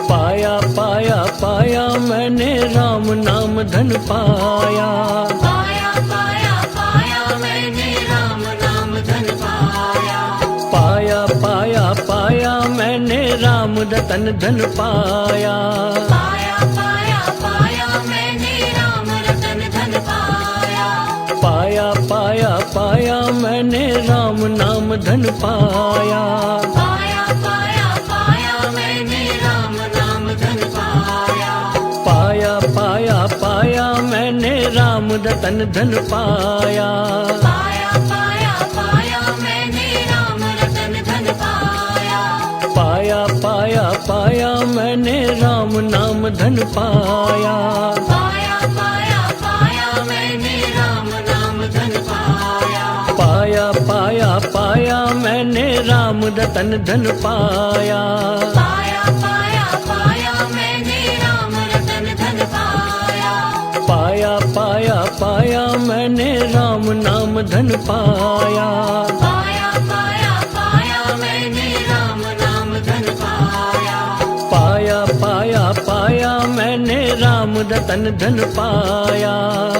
पाया पाया पाया मैंने राम नाम धन पाया। पाया पाया पाया मैंने राम नाम धन पाया। पाया पाया पाया मैंने राम रतन धन पाया। पाया पाया पाया मैंने राम रतन धन पाया। पाया पाया पाया मैंने राम नाम धन पाया। पाया पाया पाया मैंने राम नाम धन पाया। पाया पाया पाया मैंने राम रतन धन पाया। पाया पाया पाया मैंने राम रतन धन पाया। पाया पाया पाया मैंने राम नाम धन पाया। पाया पाया पाया मैंने राम नाम धन पाया। पाया पाया पाया मैंने राम रतन धन पाया। पाया पाया पाया मैंने राम रतन धन पाया। पाया पाया पाया मैंने राम नाम धन पाया। पाया पाया पाया मैंने राम नाम धन पाया। पाया पाया पाया मैंने राम रतन धन पाया।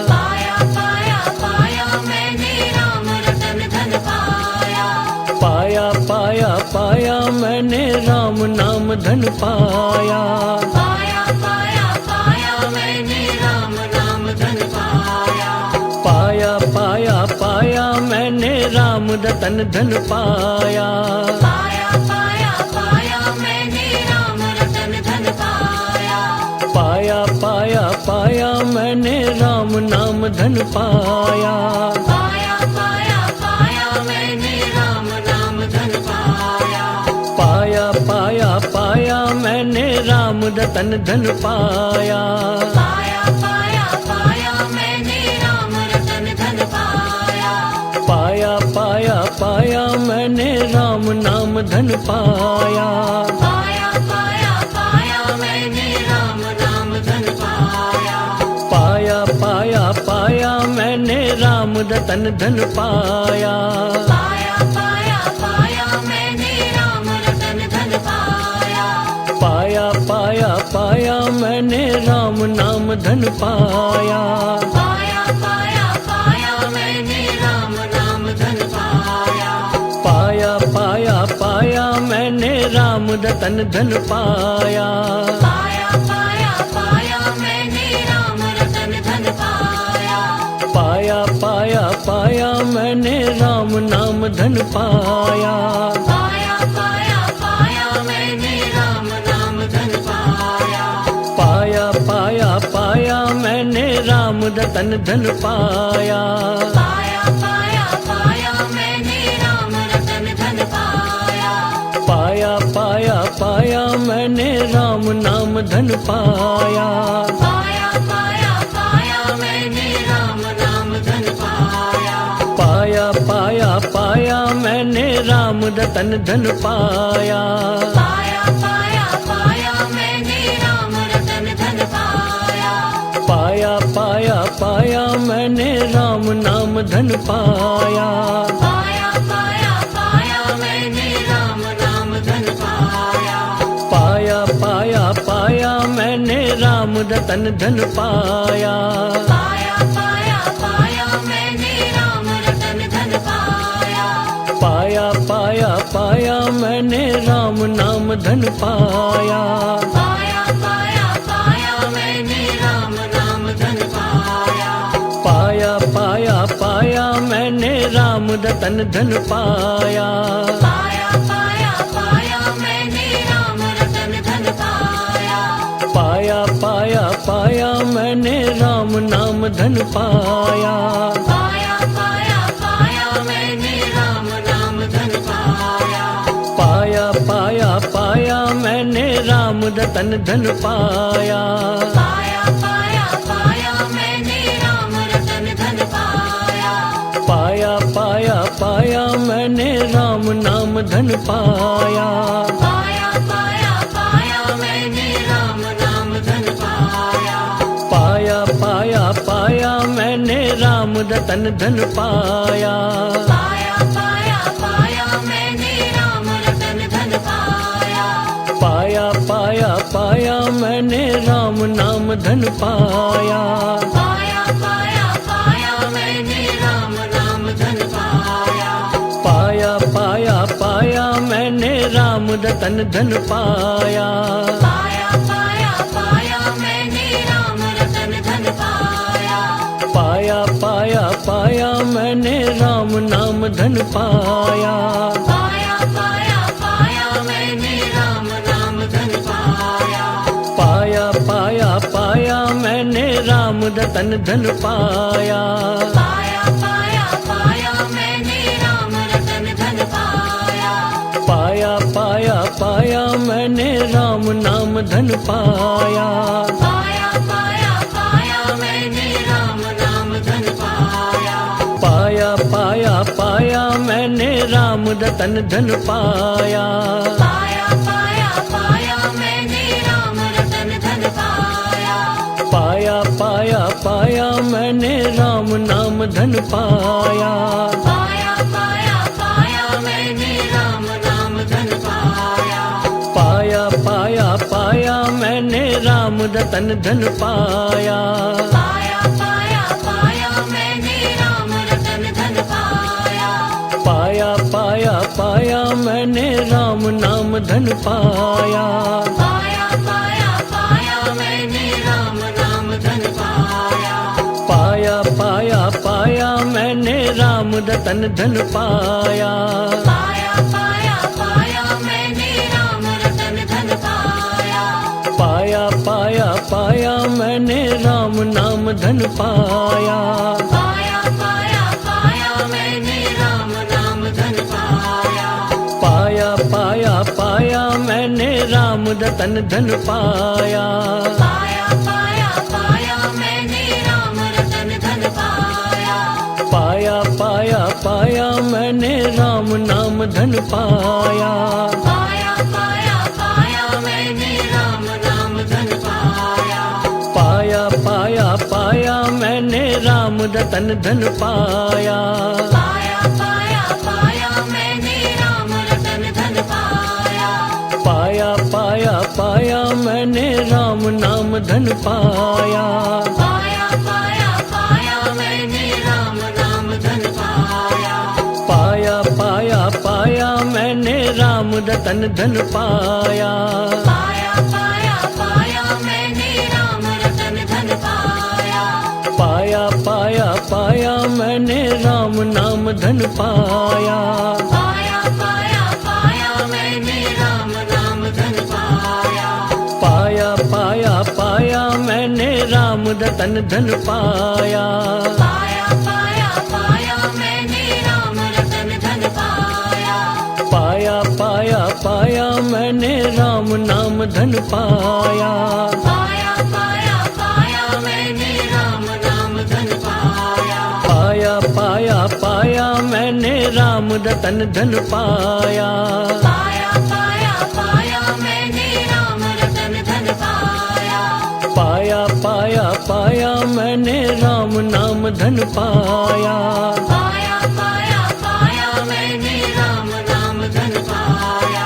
पाया पाया पाया मैंने राम रतन धन पाया। पाया पाया पाया मैंने राम नाम धन पाया। पाया पाया पाया मैंने राम नाम धन पाया। पाया पाया पाया मैंने राम रतन धन पाया। पाया पाया पाया मैंने राम रतन धन पाया। पाया पाया पाया मैंने राम नाम धन पाया। पाया पाया पाया मैंने राम नाम धन पाया। पाया पाया पाया मैंने राम रतन धन पाया। पाया पाया पाया मैंने राम रतन धन पाया। पाया पाया पाया मैंने राम नाम धन पाया। पाया पाया पाया मैंने राम नाम धन पाया। पाया पाया पाया मैंने राम रतन धन पाया। पाया पाया पाया मैंने राम रतन धन पाया। पाया पाया पाया मैंने राम नाम धन पाया। पाया पाया पाया मैंने राम नाम धन पाया। पाया पाया पाया मैंने राम रतन धन पाया। पाया पाया पाया मैंने राम रतन धन पाया। पाया पाया पाया मैंने राम नाम धन पाया। पाया पाया पाया मैंने राम नाम धन पाया। पाया पाया पाया मैंने राम रतन धन पाया। पाया पाया पाया मैंने राम रतन धन पाया। पाया पाया पाया मैंने राम नाम धन पाया। पाया पाया पाया मैंने राम नाम धन पाया। पाया पाया पाया मैंने राम रतन धन पाया। पाया पाया पाया मैंने राम रतन धन पाया। पाया पाया पाया मैंने राम नाम धन पाया। पाया पाया पाया मैंने राम नाम धन पाया। पाया पाया पाया मैंने राम रतन धन पाया। पाया पाया पाया मैंने राम रतन धन पाया। पाया पाया पाया मैंने राम नाम धन पाया। पाया पाया पाया मैंने राम नाम धन पाया। पाया पाया पाया मैंने राम रतन धन पाया। पाया पाया पाया मैंने राम रतन धन पाया। पाया पाया पाया मैंने राम नाम धन पाया। पाया पाया पाया मैंने राम नाम धन पाया। पाया पाया पाया मैंने राम रतन धन पाया। पाया पाया पाया मैंने राम रतन धन पाया। पाया पाया पाया मैंने राम नाम धन पाया। पाया पाया पाया मैंने राम नाम धन पाया। पाया पाया पाया मैंने राम रतन धन पाया। पाया पाया पाया मैंने राम रतन धन पाया। पाया पाया पाया मैंने राम नाम धन पाया। पाया पाया पाया मैंने राम नाम धन पाया। पाया पाया पाया मैंने राम रतन धन पाया। पाया पाया पाया मैंने राम रतन धन पाया। पाया पाया पाया मैंने राम नाम धन पाया। पाया पाया पाया मैंने राम नाम धन पाया। पाया पाया पाया मैंने राम रतन धन पाया। पाया पाया पाया मैंने राम रतन धन पाया। पाया पाया पाया मैंने राम नाम धन पाया। पाया पाया पाया मैंने राम नाम धन पाया। पाया पाया पाया मैंने राम रतन धन पाया। पाया पाया पाया मैंने राम रतन धन पाया। पाया पाया पाया मैंने राम नाम धन पाया। पाया पाया पाया मैंने राम नाम धन पाया। पाया पाया पाया मैंने राम रतन धन पाया। पाया पाया पाया मैंने राम रतन धन पाया। पाया पाया पाया मैंने राम नाम धन पाया। पाया पाया पाया मैंने राम नाम धन पाया। पाया पाया पाया मैंने राम रतन धन पाया। पाया पाया पाया मैंने राम रतन धन पाया। पाया पाया पाया मैंने राम नाम धन पाया। पाया पाया पाया मैंने राम नाम धन पाया। पाया पाया पाया मैंने राम रतन धन पाया। पाया पाया पाया मैंने राम रतन धन पाया। पाया पाया पाया मैंने राम नाम धन पाया। पाया पाया पाया मैंने राम नाम धन पाया। पाया पाया पाया मैंने राम रतन धन पाया। पाया पाया पाया मैंने राम रतन धन पाया। पाया पाया पाया मैंने राम नाम धन पाया। पाया पाया पाया मैंने राम नाम धन पाया। पाया पाया पाया मैंने राम रतन धन पाया। पाया पाया पाया मैंने राम रतन धन पाया। पाया पाया पाया मैंने राम नाम धन पाया। पाया पाया पाया मैंने राम नाम धन पाया। पाया पाया पाया मैंने राम रतन धन पाया। पाया पाया पाया मैंने राम रतन धन पाया। पाया पाया पाया मैंने राम नाम धन पाया। पाया पाया पाया मैंने राम नाम धन पाया। पाया पाया पाया मैंने राम रतन धन पाया। पाया पाया पाया मैंने राम रतन धन पाया। पाया पाया पाया मैंने राम नाम धन पाया। पाया पाया पाया मैंने राम नाम धन पाया।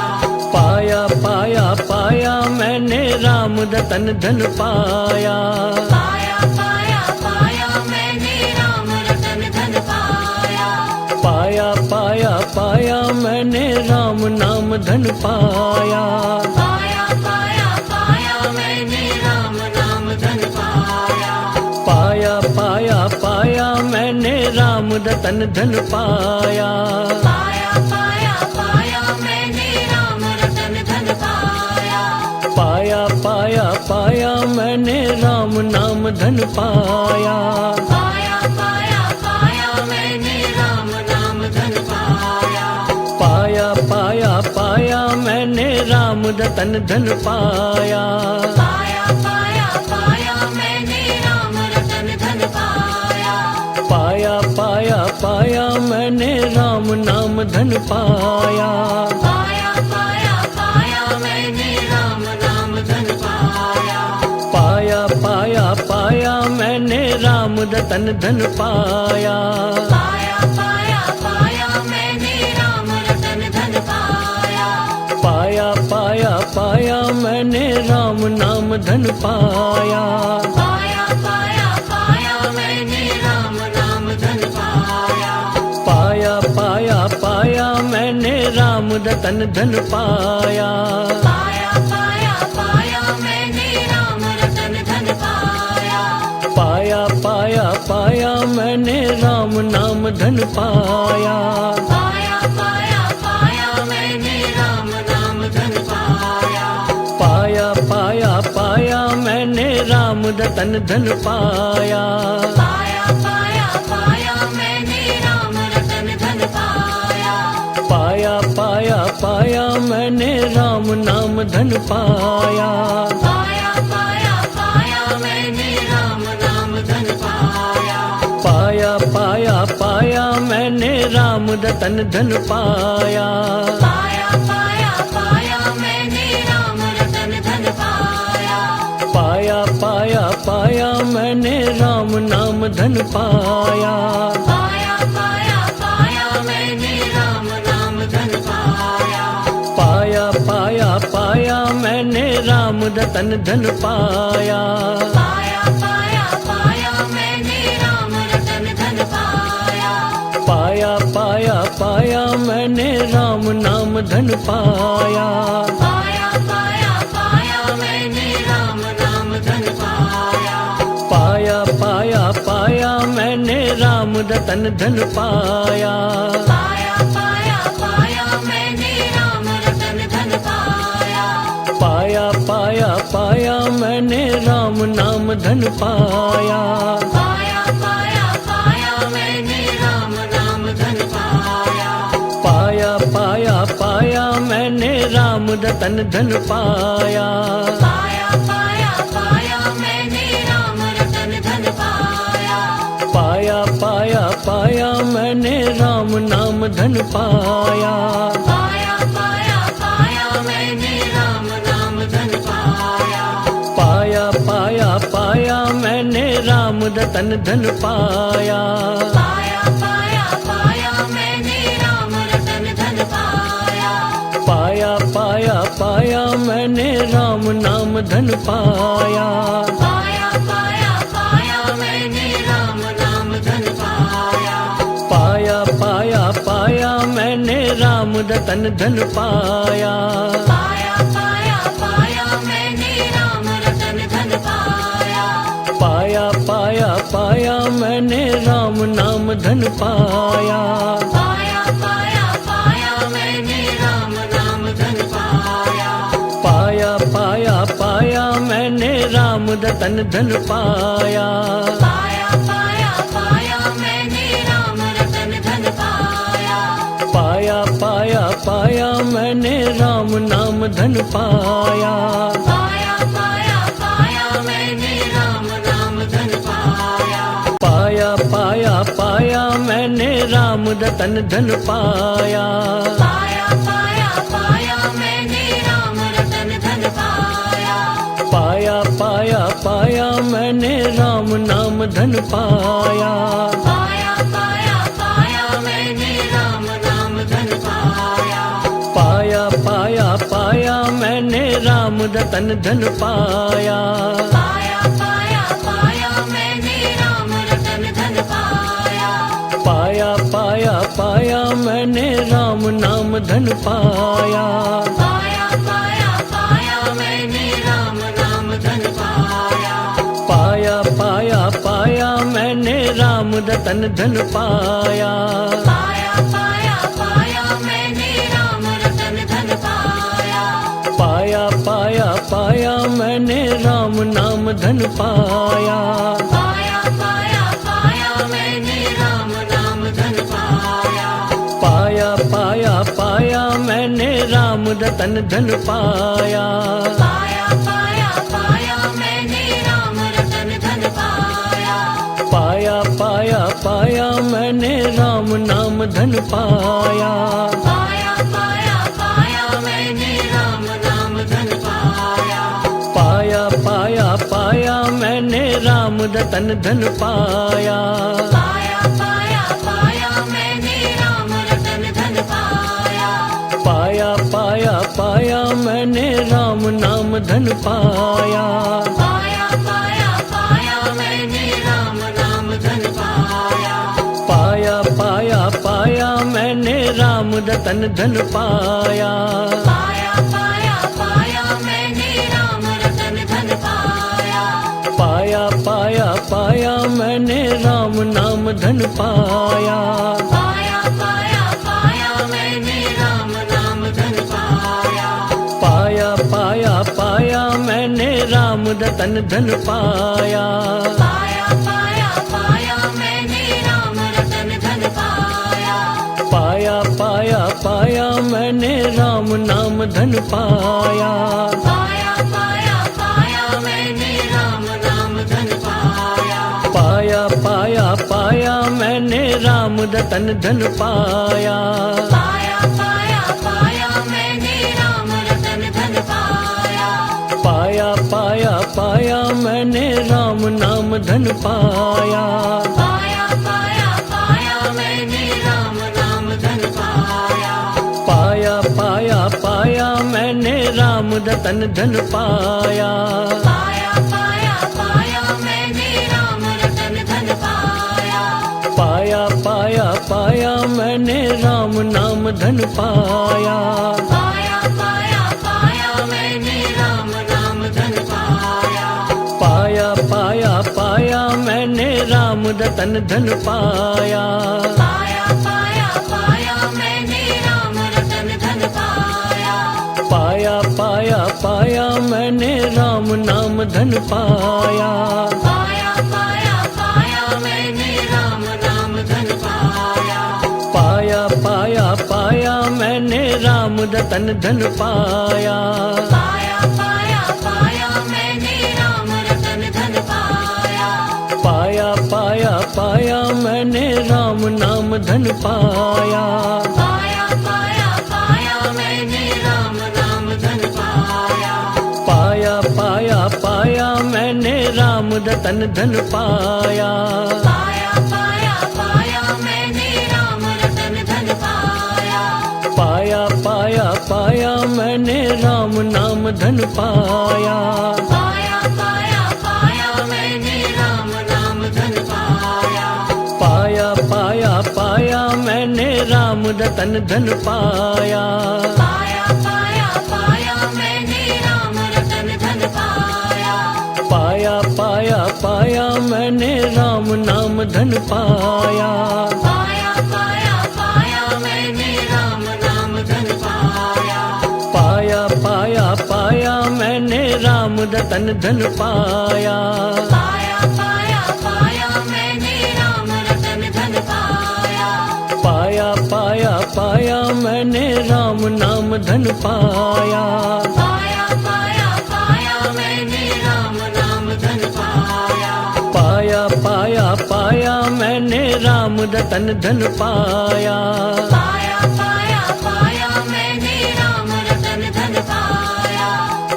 पाया पाया पाया मैंने राम रतन धन पाया। पाया पाया पाया मैंने राम रतन धन पाया। पाया पाया पाया मैंने राम नाम धन पाया। पाया पाया पाया मैंने राम नाम धन पाया। पाया पाया पाया मैंने राम रतन धन पाया। पाया पाया पाया मैंने राम रतन धन पाया। पाया पाया पाया मैंने राम नाम धन पाया। पाया पाया पाया मैंने राम नाम धन पाया। पाया पाया पाया मैंने राम रतन धन पाया। पाया पाया पाया मैंने राम रतन धन पाया। पाया पाया पाया मैंने राम नाम धन पाया। पाया पाया पाया मैंने राम नाम धन पाया। पाया पाया पाया मैंने राम रतन धन पाया। पाया पाया पाया मैंने राम रतन धन पाया। पाया पाया पाया मैंने राम नाम धन पाया। पाया पाया पाया मैंने राम नाम धन पाया। पाया पाया पाया मैंने राम रतन धन पाया। पाया पाया पाया मैंने राम रतन धन पाया। पाया पाया पाया मैंने राम नाम धन पाया। पाया पाया पाया मैंने राम नाम धन पाया। पाया पाया पाया मैंने राम रतन धन पाया। पाया पाया पाया मैंने राम रतन धन पाया। पाया पाया पाया मैंने राम नाम धन पाया। पाया पाया पाया मैंने राम नाम धन पाया। पाया पाया पाया मैंने राम रतन धन पाया। पाया पाया पाया मैंने राम रतन धन पाया। पाया पाया पाया मैंने राम नाम धन पाया। पाया पाया पाया मैंने राम नाम धन पाया। पाया पाया पाया मैंने राम रतन धन पाया। पाया पाया पाया मैंने राम रतन धन पाया। पाया पाया पाया मैंने राम नाम धन पाया। पाया पाया पाया मैंने राम नाम धन पाया। पाया पाया पाया मैंने राम रतन धन पाया। पाया पाया पाया मैंने राम रतन धन पाया। पाया पाया पाया मैंने राम नाम धन पाया। पाया पाया पाया मैंने राम नाम धन पाया। पाया पाया पाया मैंने राम रतन धन पाया। पाया पाया पाया मैंने राम रतन धन पाया। पाया पाया पाया मैंने राम नाम धन पाया। पाया पाया पाया मैंने राम नाम धन पाया। पाया पाया पाया मैंने राम रतन धन पाया। पाया पाया पाया मैंने राम रतन धन पाया। पाया पाया पाया मैंने राम नाम धन पाया। पाया पाया पाया मैंने राम नाम धन पाया। पाया पाया पाया मैंने राम रतन धन पाया। पाया पाया पाया मैंने राम रतन धन पाया। पाया पाया पाया मैंने राम नाम धन पाया। पाया पाया पाया मैंने राम नाम धन पाया। पाया पाया पाया मैंने राम रतन धन पाया। पाया पाया पाया मैंने राम रतन धन पाया। पाया पाया पाया मैंने राम नाम धन पाया। पाया पाया पाया मैंने राम नाम धन पाया। पाया पाया पाया मैंने राम रतन धन पाया। पाया पाया पाया मैंने राम रतन धन पाया। पाया पाया पाया मैंने राम नाम धन पाया। पाया पाया पाया मैंने राम नाम धन पाया। पाया पाया पाया मैंने राम रतन धन पाया। पाया पाया पाया मैंने राम रतन धन पाया। पाया पाया पाया मैंने राम नाम धन पाया। पाया पाया पाया मैंने राम नाम धन पाया। पाया पाया पाया मैंने राम रतन धन पाया। पाया पाया पाया मैंने राम रतन धन पाया। पाया पाया पाया मैंने राम नाम धन पाया। पाया पाया पाया मैंने राम नाम धन पाया। पाया पाया पाया मैंने राम रतन धन पाया। पाया पाया पाया मैंने राम रतन धन पाया। पाया पाया पाया मैंने राम नाम धन पाया। पाया पाया पाया मैंने राम नाम धन पाया। पाया पाया पाया मैंने राम रतन धन पाया। पाया पाया पाया मैंने राम रतन धन पाया। पाया पाया पाया मैंने राम नाम धन पाया। पाया पाया पाया मैंने राम नाम धन पाया। पाया पाया पाया मैंने राम रतन धन पाया। पाया पाया पाया मैंने राम रतन धन पाया। पाया पाया पाया मैंने राम नाम धन पाया। पाया पाया पाया मैंने राम नाम धन पाया। पाया पाया पाया मैंने राम रतन धन पाया। पाया पाया पाया मैंने राम रतन धन पाया। पाया पाया पाया मैंने राम नाम धन पाया। पाया पाया पाया मैंने राम नाम धन पाया। पाया पाया पाया मैंने राम रतन धन पाया। पाया पाया पाया मैंने राम रतन धन पाया। पाया पाया पाया मैंने राम नाम धन पाया। पाया पाया पाया मैंने राम नाम धन पाया। पाया पाया पाया मैंने राम रतन धन पाया। पाया पाया पाया मैंने राम रतन धन पाया। पाया पाया पाया मैंने राम नाम धन पाया। पाया पाया पाया मैंने राम नाम धन पाया। पाया पाया पाया मैंने राम रतन धन पाया। पाया पाया पाया मैंने राम रतन धन पाया। पाया पाया पाया मैंने राम नाम धन पाया। पाया पाया पाया मैंने राम नाम धन पाया। पाया पाया पाया मैंने राम रतन धन पाया। पाया पाया पाया मैंने राम रतन धन पाया। पाया पाया पाया मैंने राम नाम धन पाया। पाया पाया पाया मैंने राम नाम धन पाया। पाया पाया पाया मैंने राम रतन धन पाया। पाया पाया पाया मैंने राम रतन धन पाया। पाया पाया पाया मैंने राम नाम धन पाया। पाया पाया पाया मैंने राम नाम धन पाया। पाया पाया पाया मैंने राम रतन धन पाया। पाया पाया पाया मैंने राम रतन धन पाया। पाया पाया पाया मैंने राम नाम धन पाया। पाया पाया पाया मैंने राम नाम धन पाया। पाया पाया पाया मैंने राम रतन धन पाया। पाया पाया पाया मैंने राम रतन धन पाया। पाया पाया पाया मैंने राम नाम धन पाया। पाया पाया पाया मैंने राम नाम धन पाया। पाया पाया पाया मैंने राम रतन धन पाया। पाया पाया पाया मैंने राम रतन धन पाया।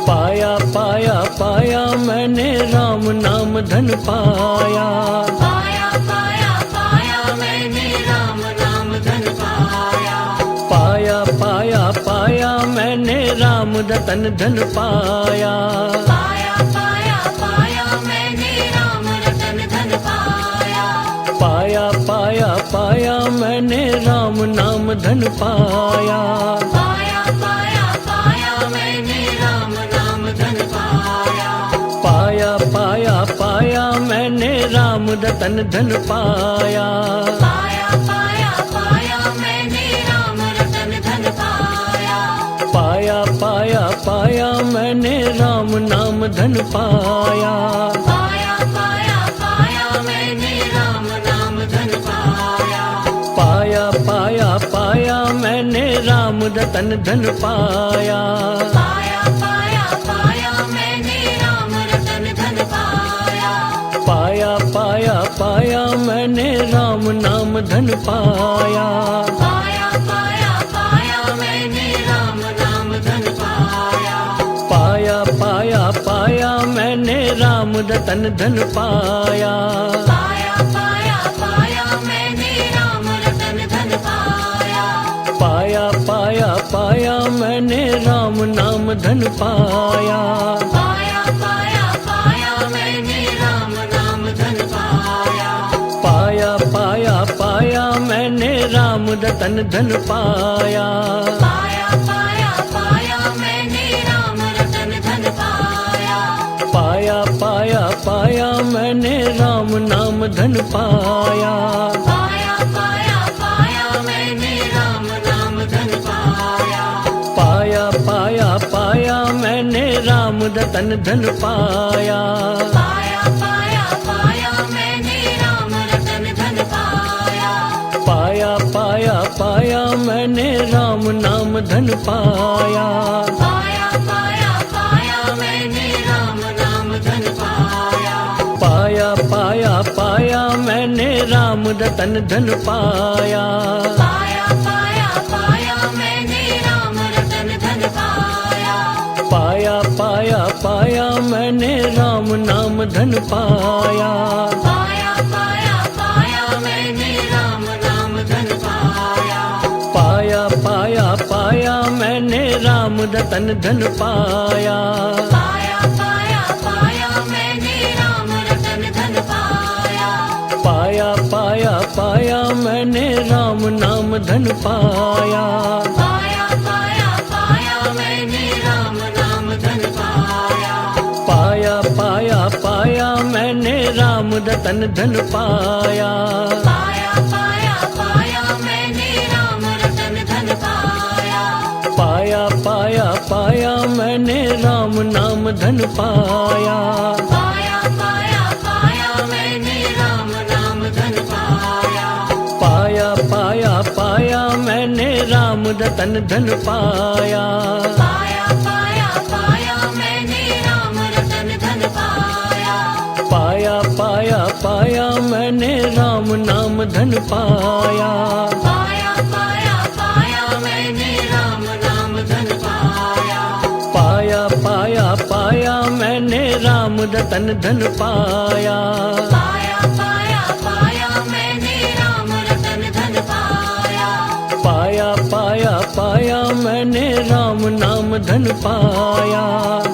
पाया पाया पाया मैंने राम नाम धन पाया। पाया पाया पाया मैंने राम नाम धन पाया। पाया पाया पाया मैंने राम रतन धन पाया। पाया पाया पाया मैंने राम रतन धन पाया। पाया पाया पाया मैंने राम नाम धन पाया। पाया पाया पाया मैंने राम नाम धन पाया। पाया पाया पाया मैंने राम रतन धन पाया। पाया पाया पाया मैंने राम रतन धन पाया। पाया पाया पाया मैंने राम नाम धन पाया। पाया पाया पाया मैंने राम नाम धन पाया। पाया पाया पाया मैंने राम रतन धन पाया। पाया पाया पाया मैंने राम रतन धन पाया। पाया पाया पाया मैंने राम नाम धन पाया। पाया पाया पाया मैंने राम नाम धन पाया। पाया पाया पाया मैंने राम रतन धन पाया। पाया पाया पाया मैंने राम रतन धन पाया। पाया पाया पाया मैंने राम नाम धन पाया। पाया पाया पाया मैंने राम नाम धन पाया। पाया पाया पाया मैंने राम रतन धन पाया। पाया पाया पाया मैंने राम रतन धन पाया। पाया पाया पाया मैंने राम नाम धन पाया। पाया पाया पाया मैंने राम नाम धन पाया। पाया पाया पाया मैंने राम रतन धन पाया। पाया पाया पाया मैंने राम रतन धन पाया। पाया पाया पाया मैंने राम नाम धन पाया। पाया पाया पाया मैंने राम नाम धन पाया। पाया पाया पाया मैंने राम रतन धन पाया। पाया पाया पाया मैंने राम रतन धन पाया। पाया पाया पाया मैंने राम नाम धन पाया। पाया पाया पाया मैंने राम नाम धन पाया। पाया पाया पाया मैंने राम राम रतन धन पाया। पाया पाया पाया मैंने राम रतन धन पाया। पाया पाया पाया मैंने राम नाम धन पाया। पाया पाया पाया मैंने राम नाम धन पाया। पाया पाया पाया मैंने राम रतन धन पाया। पाया पाया पाया मैंने राम रतन धन पाया। पाया पाया पाया मैंने राम नाम धन पाया। पाया पाया पाया मैंने राम नाम धन पाया। पाया पाया पाया मैंने राम रतन धन पाया। पाया पाया पाया मैंने राम रतन धन पाया। पाया पाया पाया मैंने राम नाम धन पाया। पाया पाया पाया मैंने राम नाम धन पाया। पाया पाया पाया मैंने राम रतन धन पाया। पाया पाया पाया मैंने राम रतन धन पाया। पाया पाया पाया मैंने राम नाम धन पाया।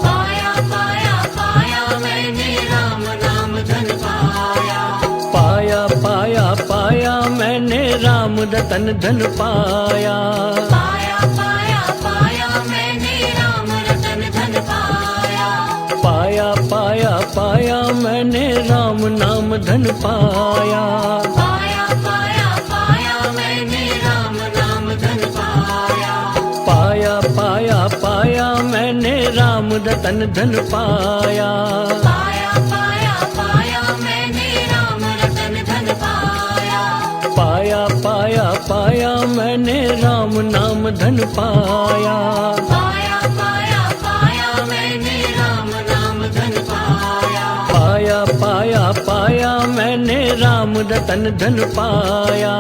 पाया पाया पाया मैंने राम नाम धन पाया। पाया पाया पाया मैंने राम रतन धन पाया। पाया पाया पाया मैंने राम रतन धन पाया। पाया पाया पाया मैंने राम नाम धन पाया। पाया पाया पाया मैंने राम नाम धन पाया। पाया पाया पाया मैंने राम रतन धन पाया। पाया पाया पाया मैंने राम रतन धन पाया। पाया पाया पाया मैंने राम नाम धन पाया। पाया पाया पाया मैंने राम नाम धन पाया। पाया पाया पाया मैंने राम रतन धन पाया।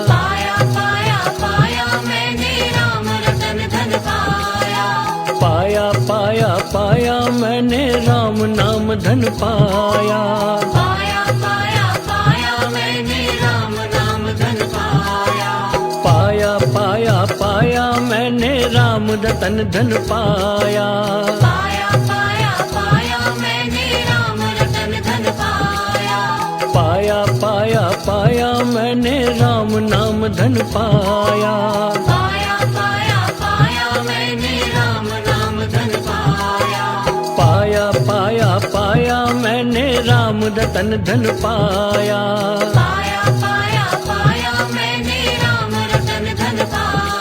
पाया पाया पाया मैंने राम रतन धन पाया। पाया पाया पाया मैंने राम नाम धन पाया। पाया पाया पाया मैंने राम नाम धन पाया। पाया पाया पाया मैंने राम रतन धन पाया। पाया पाया पाया मैंने राम रतन धन पाया। पाया पाया पाया मैंने राम नाम धन पाया। पाया पाया पाया मैंने राम नाम धन पाया। पाया पाया पाया मैंने राम रतन धन पाया। पाया पाया पाया मैंने राम रतन धन पाया।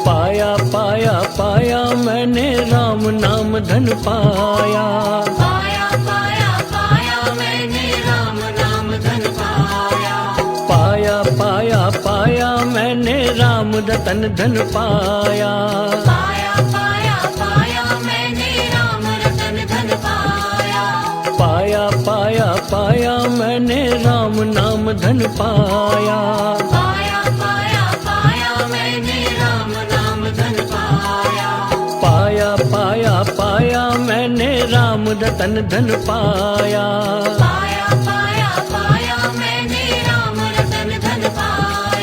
पाया पाया पाया मैंने राम नाम धन पाया। पाया पाया पाया मैंने राम नाम धन पाया। पाया पाया पाया मैंने राम रतन धन पाया। पाया पाया पाया मैंने राम रतन धन पाया। पाया पाया पाया मैंने राम नाम धन पाया। पाया पाया पाया मैंने राम नाम धन पाया। पाया पाया पाया मैंने राम रतन धन पाया। पाया पाया पाया मैंने राम रतन धन पाया।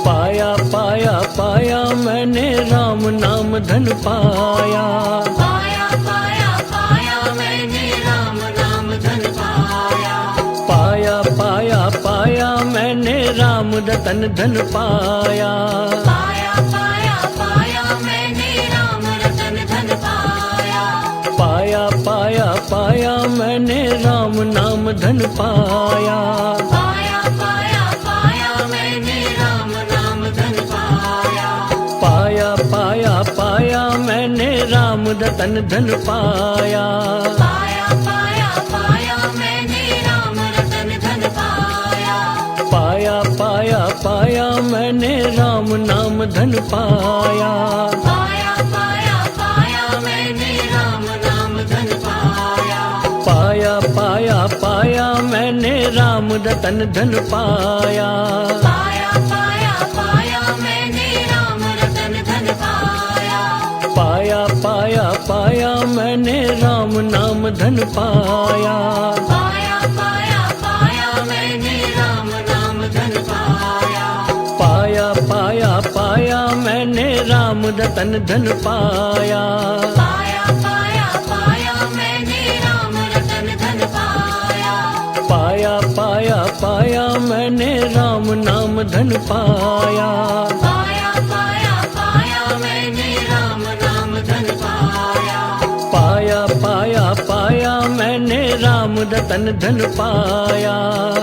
पाया पाया पाया मैंने राम नाम धन पाया। पाया पाया पाया मैंने राम नाम धन पाया। पाया पाया पाया मैंने राम रतन धन पाया। पाया पाया पाया मैंने राम रतन धन पाया। पाया पाया पाया मैंने राम नाम धन पाया। पाया पाया पाया मैंने राम नाम धन पाया। पाया पाया पाया मैंने राम रतन धन पाया। पाया पाया पाया मैंने राम रतन धन पाया। पाया पाया पाया मैंने राम नाम धन पाया। पाया पाया पाया मैंने राम नाम धन पाया। पाया पाया पाया मैंने राम रतन धन पाया। पाया पाया पाया मैंने राम रतन धन पाया। पाया पाया पाया मैंने राम नाम धन पाया। पाया पाया पाया मैंने राम नाम धन पाया। पाया पाया पाया मैंने राम रतन धन पाया। पाया पाया पाया मैंने राम रतन धन पाया। पाया पाया पाया मैंने राम नाम धन पाया। पाया पाया पाया मैंने राम नाम धन पाया। पाया पाया पाया मैंने राम रतन धन पाया।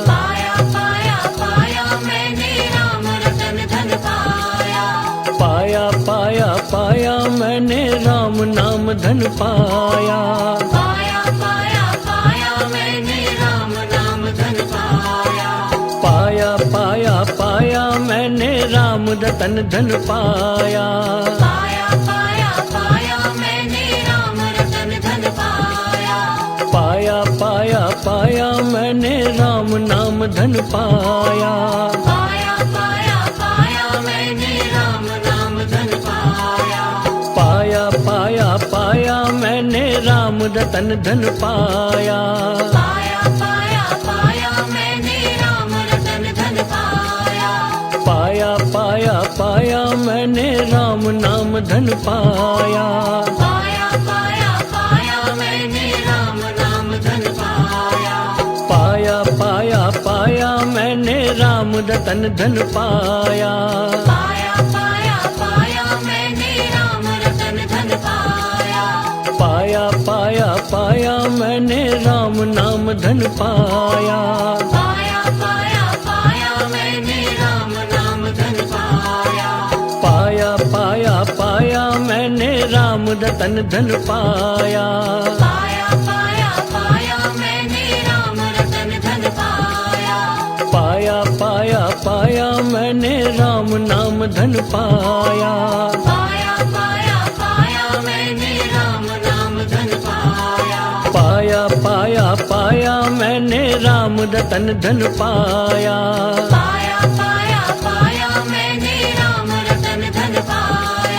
पाया पाया पाया मैंने राम रतन धन पाया। पाया पाया पाया मैंने राम नाम धन पाया। पाया पाया पाया मैंने राम नाम धन पाया। पाया पाया पाया मैंने राम रतन धन पाया। पाया पाया पाया मैंने राम रतन धन पाया। पाया पाया पाया मैंने राम नाम धन पाया। पाया पाया पाया मैंने राम नाम धन पाया। पाया पाया पाया मैंने राम रतन धन पाया। पाया पाया पाया मैंने राम रतन धन पाया। पाया पाया पाया मैंने राम नाम धन पाया। पाया पाया पाया मैंने राम नाम धन पाया। पाया पाया पाया मैंने राम रतन धन पाया। पाया पाया पाया मैंने राम रतन धन पाया। पाया पाया पाया मैंने राम नाम धन पाया। पाया पाया पाया मैंने राम नाम धन पाया। पाया पाया पाया मैंने राम रतन धन पाया। पाया पाया पाया मैंने राम रतन धन पाया। पाया पाया पाया मैंने राम नाम धन पाया। पाया पाया पाया मैंने राम नाम धन पाया। पाया पाया पाया मैंने राम रतन धन पाया। पाया पाया पाया मैंने राम रतन धन पाया।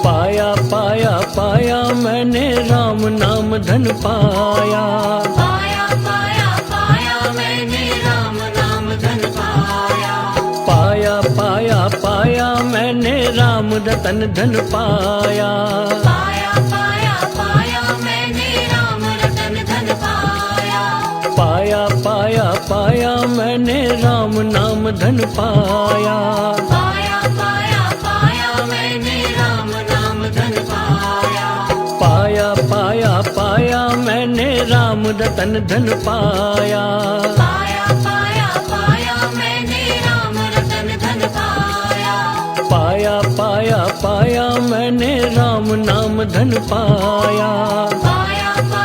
पाया पाया पाया मैंने राम नाम धन पाया। पाया पाया पाया मैंने राम नाम धन पाया। पाया पाया पाया मैंने राम रतन धन पाया। पाया पाया पाया मैंने राम रतन धन पाया। पाया पाया पाया मैंने राम नाम धन पाया। पाया पाया पाया मैंने राम नाम धन पाया। पाया पाया पाया मैंने राम रतन धन पाया। पाया पाया पाया मैंने राम रतन धन पाया। पाया पाया पाया मैंने राम नाम धन पाया। पाया पाया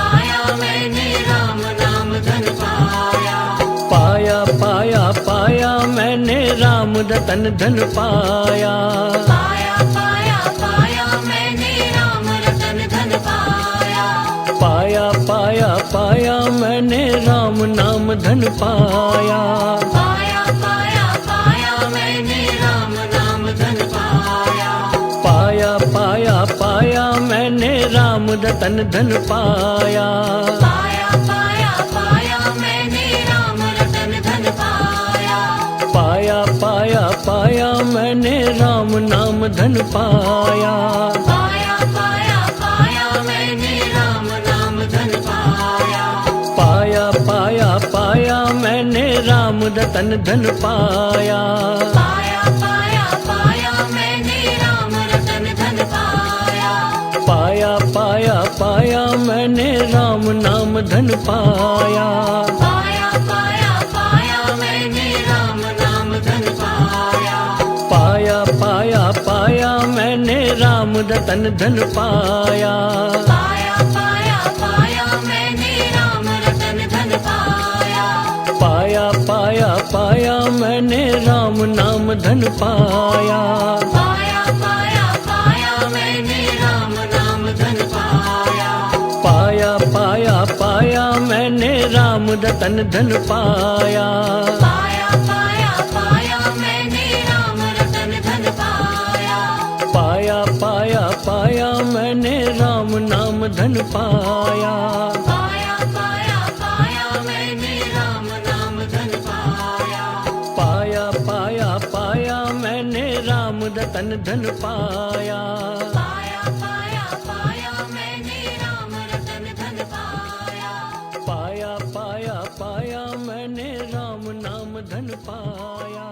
पाया मैंने राम नाम धन पाया। पाया पाया पाया मैंने राम रतन धन पाया। पाया पाया पाया मैंने राम रतन धन पाया। पाया पाया पाया मैंने राम नाम धन पाया। पाया पाया पाया मैंने राम नाम धन पाया। पाया पाया पाया मैंने राम रतन धन पाया। पाया पाया पाया मैंने राम रतन धन पाया। पाया पाया पाया मैंने राम नाम धन पाया। पाया पाया पाया मैंने राम नाम धन पाया। पाया पाया पाया मैंने राम रतन धन पाया। पाया पाया पाया मैंने राम रतन धन पाया। पाया पाया पाया मैंने राम नाम धन पाया। पाया पाया पाया मैंने राम नाम धन पाया। पाया पाया पाया मैंने राम रतन धन पाया। पाया पाया पाया मैंने राम रतन धन पाया। पाया पाया पाया मैंने राम नाम धन पाया। पाया पाया पाया मैंने राम नाम धन पाया। पाया पाया पाया मैंने राम रतन धन पाया। पाया पाया पाया मैंने राम रतन धन पाया। पाया पाया पाया मैंने राम नाम धन पाया। पाया पाया पाया मैंने राम नाम धन पाया। पाया पाया पाया मैंने राम रतन रतन धन पाया। पाया पाया पाया मैंने राम रतन धन पाया। पाया पाया पाया मैंने राम नाम धन पाया।